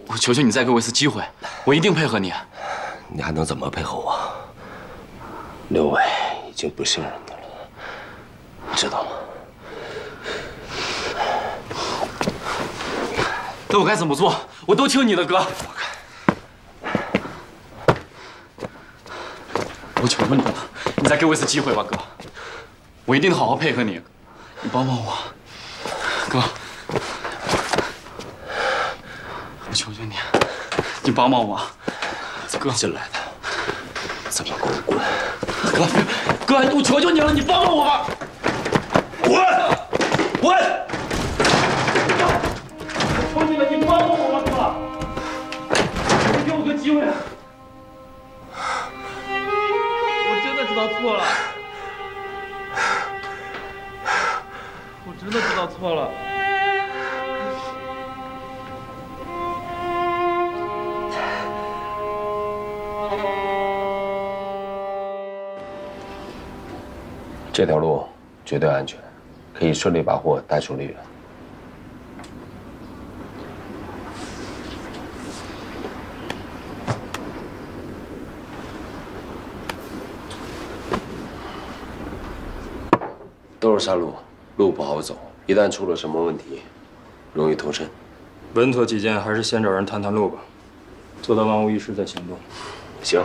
Speaker 10: 我求求你再给我一次机会，我一定配合你。
Speaker 3: 你还能怎么配合我？刘伟已经不信任你了，你知道吗？
Speaker 10: 那我该怎么做？我都听你的，哥。我求求你了，你再给我一次机会吧，哥。我一定好好配合你，你帮帮我，哥。我求求你，你帮帮我，哥。
Speaker 3: 进来的，怎么给我滚？
Speaker 10: 哥，我求求你了，你帮帮我吧。滚！我求你了，你帮帮我吧，哥。你给我个机会。我真的知道错了，我真的知道错了。
Speaker 3: 这条路绝对安全，可以顺利把货带出丽园。都是山路，路不好走，一旦出了什么问题，容易脱身。
Speaker 13: 稳妥起见，还是先找人探探路吧，做到万无一失再行动。
Speaker 3: 行。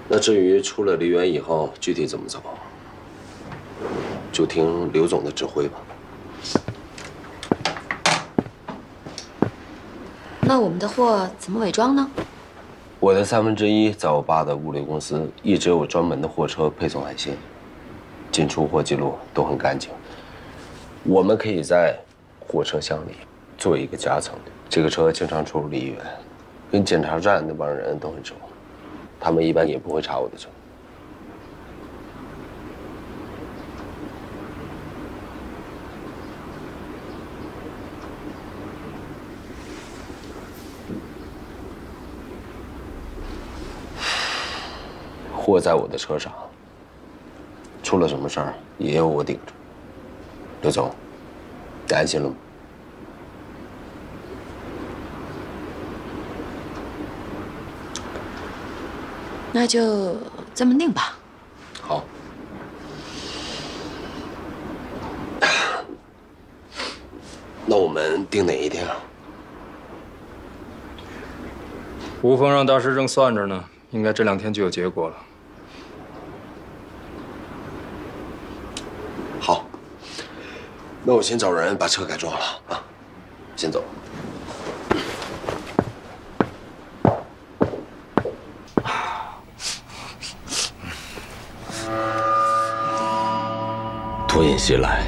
Speaker 3: 那至于出了梨园以后具体怎么走，就听刘总的指挥吧。
Speaker 7: 那我们的货怎么伪装呢？
Speaker 3: 我的1/3在我爸的物流公司，一直有专门的货车配送海鲜，进出货记录都很干净。我们可以在货车厢里做一个夹层，这个车经常出入梨园，跟检查站那帮人都很熟，他们一般也不会查我的车。货在我的车上，出了什么事儿也有我顶着。刘总，你安心了吗？
Speaker 7: 那就这么定吧。
Speaker 3: 好。那我们定哪一天啊？
Speaker 13: 吴峰让大师正算着呢，应该这2天就有结果了。
Speaker 3: 好，那我先找人把车改装了啊，先走。突然袭来，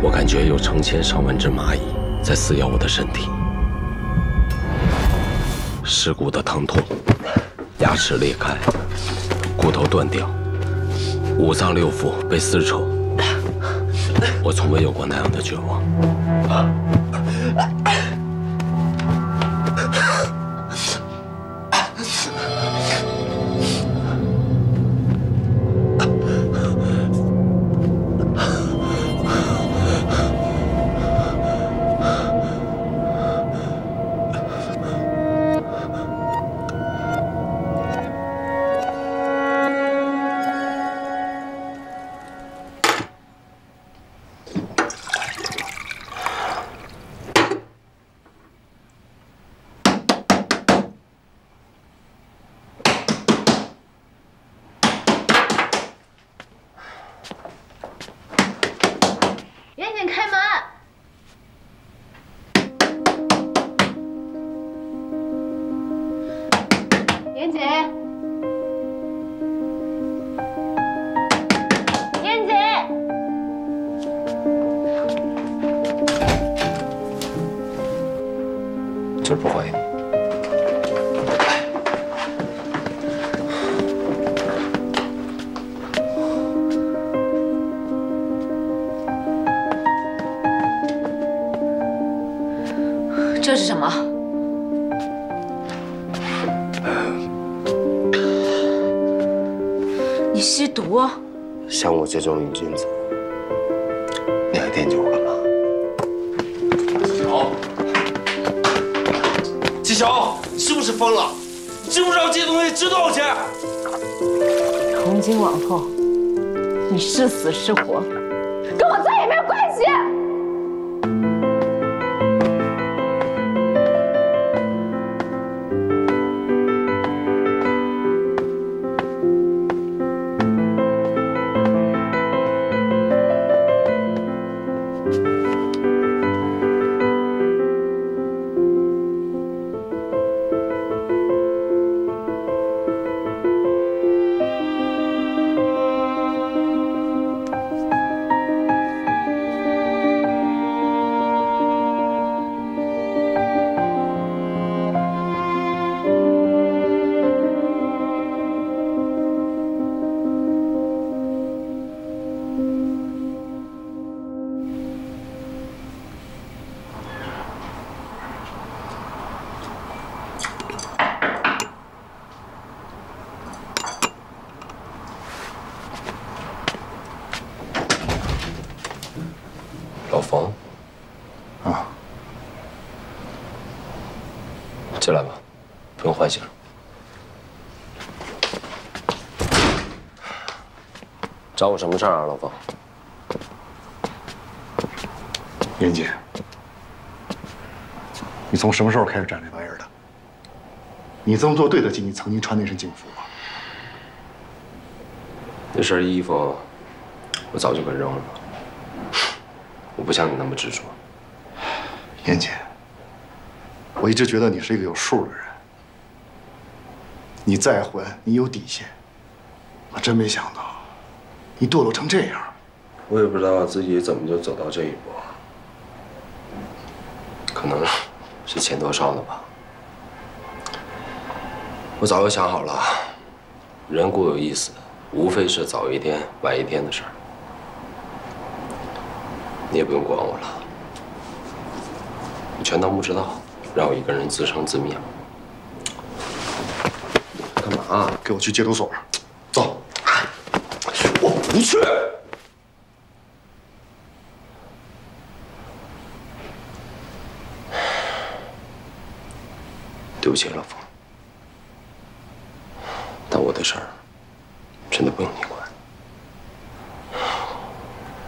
Speaker 3: 我感觉有成千上万只蚂蚁在撕咬我的身体，尸骨的疼痛，牙齿裂开，骨头断掉，五脏六腑被撕扯，我从未有过那样的绝望。
Speaker 2: 严姐，严姐，
Speaker 3: 这不会。
Speaker 7: 这是什么？你吸毒？
Speaker 3: 像我这种瘾君子，你还惦记我干嘛？
Speaker 5: 季晓，你是不是疯了？你知不知道这东西值多少钱？
Speaker 7: 从今往后，你是死是活，
Speaker 2: 跟我再也没有关系。
Speaker 3: 老冯，
Speaker 17: 啊，
Speaker 3: 进来吧，不用唤醒。找我什么事儿啊，老冯？
Speaker 17: 云姐，你从什么时候开始沾这玩意儿的？你这么做对得起你曾经穿那身警服吗？
Speaker 3: 那身衣服我早就给扔了。我不像你那么执着。
Speaker 17: 妍姐，我一直觉得你是一个有数的人。你再混，你有底线。我真没想到，你堕落成这样。
Speaker 3: 我也不知道自己怎么就走到这一步，可能是钱多少了吧。我早就想好了，人固有一死，无非是早一天晚一天的事儿。你也不用管我了，你全当不知道，让我一个人自生自灭。干嘛？
Speaker 17: 给我去戒毒所，走。
Speaker 3: 我不去。对不起，老冯，但我的事儿真的不用你管。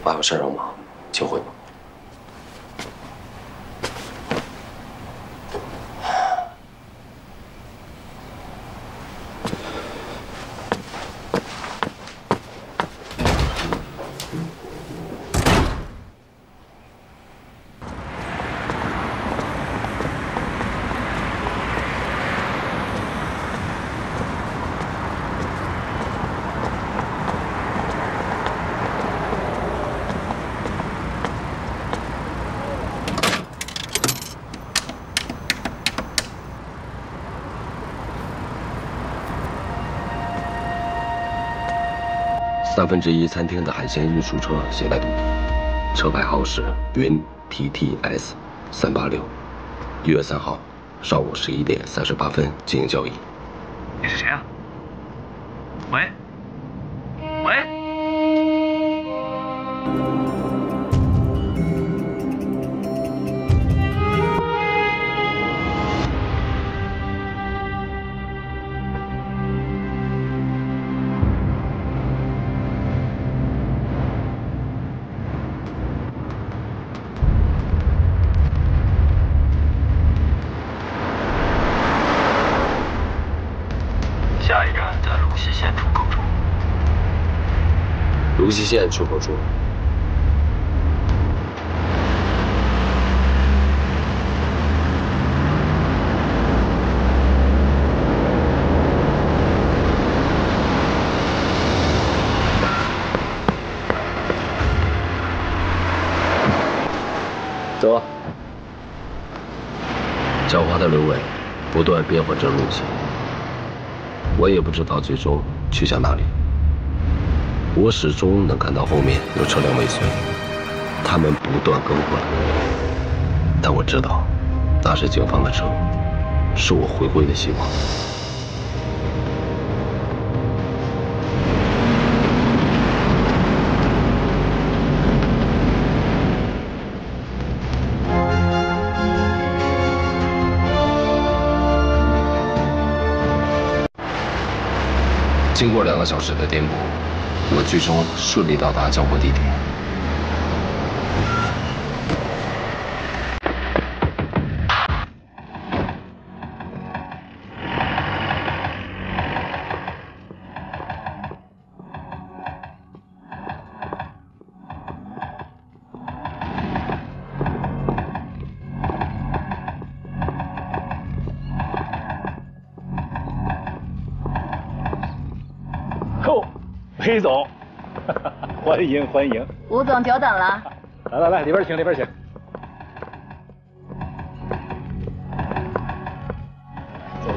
Speaker 3: 我还有事儿要忙。请回吧。1/3餐厅的海鲜运输车携带毒品，车牌号是云 TTS 386，1月3号上午11点38分进行交易。
Speaker 15: 你是谁啊？喂？喂？
Speaker 10: 下一站在泸溪县出口处。
Speaker 3: 泸溪县出口处。的刘伟不断变换着路线，我也不知道最终去向哪里。我始终能看到后面有车辆尾随，他们不断更换，但我知道那是警方的车，是我回归的希望。经过2个小时的颠簸，我最终顺利到达交火地点。
Speaker 15: 裴总，欢迎欢迎。
Speaker 21: 吴总久等了。
Speaker 15: 来，里边请，里边请。走。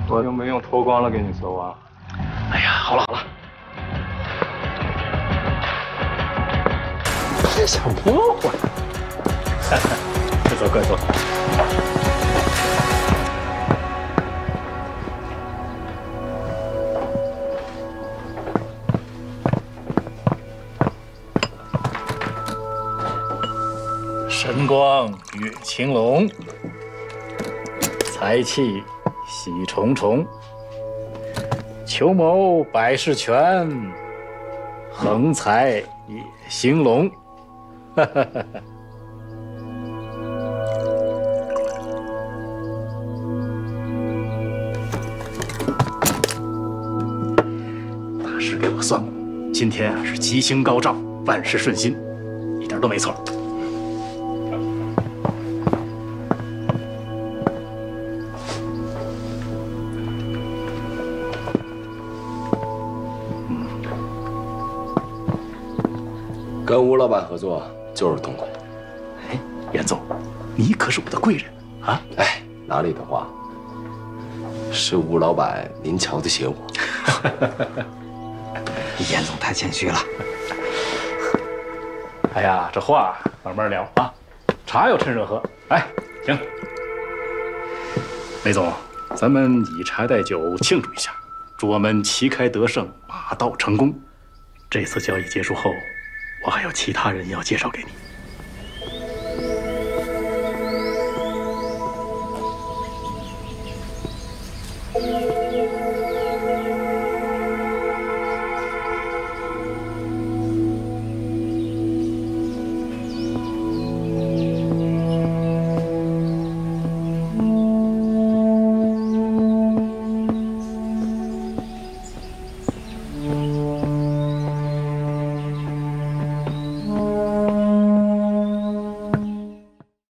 Speaker 13: 我又没用脱光了给你搜啊。
Speaker 15: 哎呀，好了。这小破坏。快坐，快坐。神光跃青龙，财气喜重重，求谋百事全，横财也兴隆。哈哈哈哈。大师给我算过，今天是吉星高照，万事顺心，一点都没错。
Speaker 3: 跟吴老板合作就是痛快。
Speaker 15: 哎，严总，你可是我的贵人啊！
Speaker 3: 哎，哪里的话，是吴老板您瞧得起我。
Speaker 15: 严总太谦虚了。哎呀，这话慢慢聊啊，茶要趁热喝。哎，行。梅总，咱们以茶代酒庆祝一下，祝我们旗开得胜，马到成功。这次交易结束后，我还有其他人要介绍给你。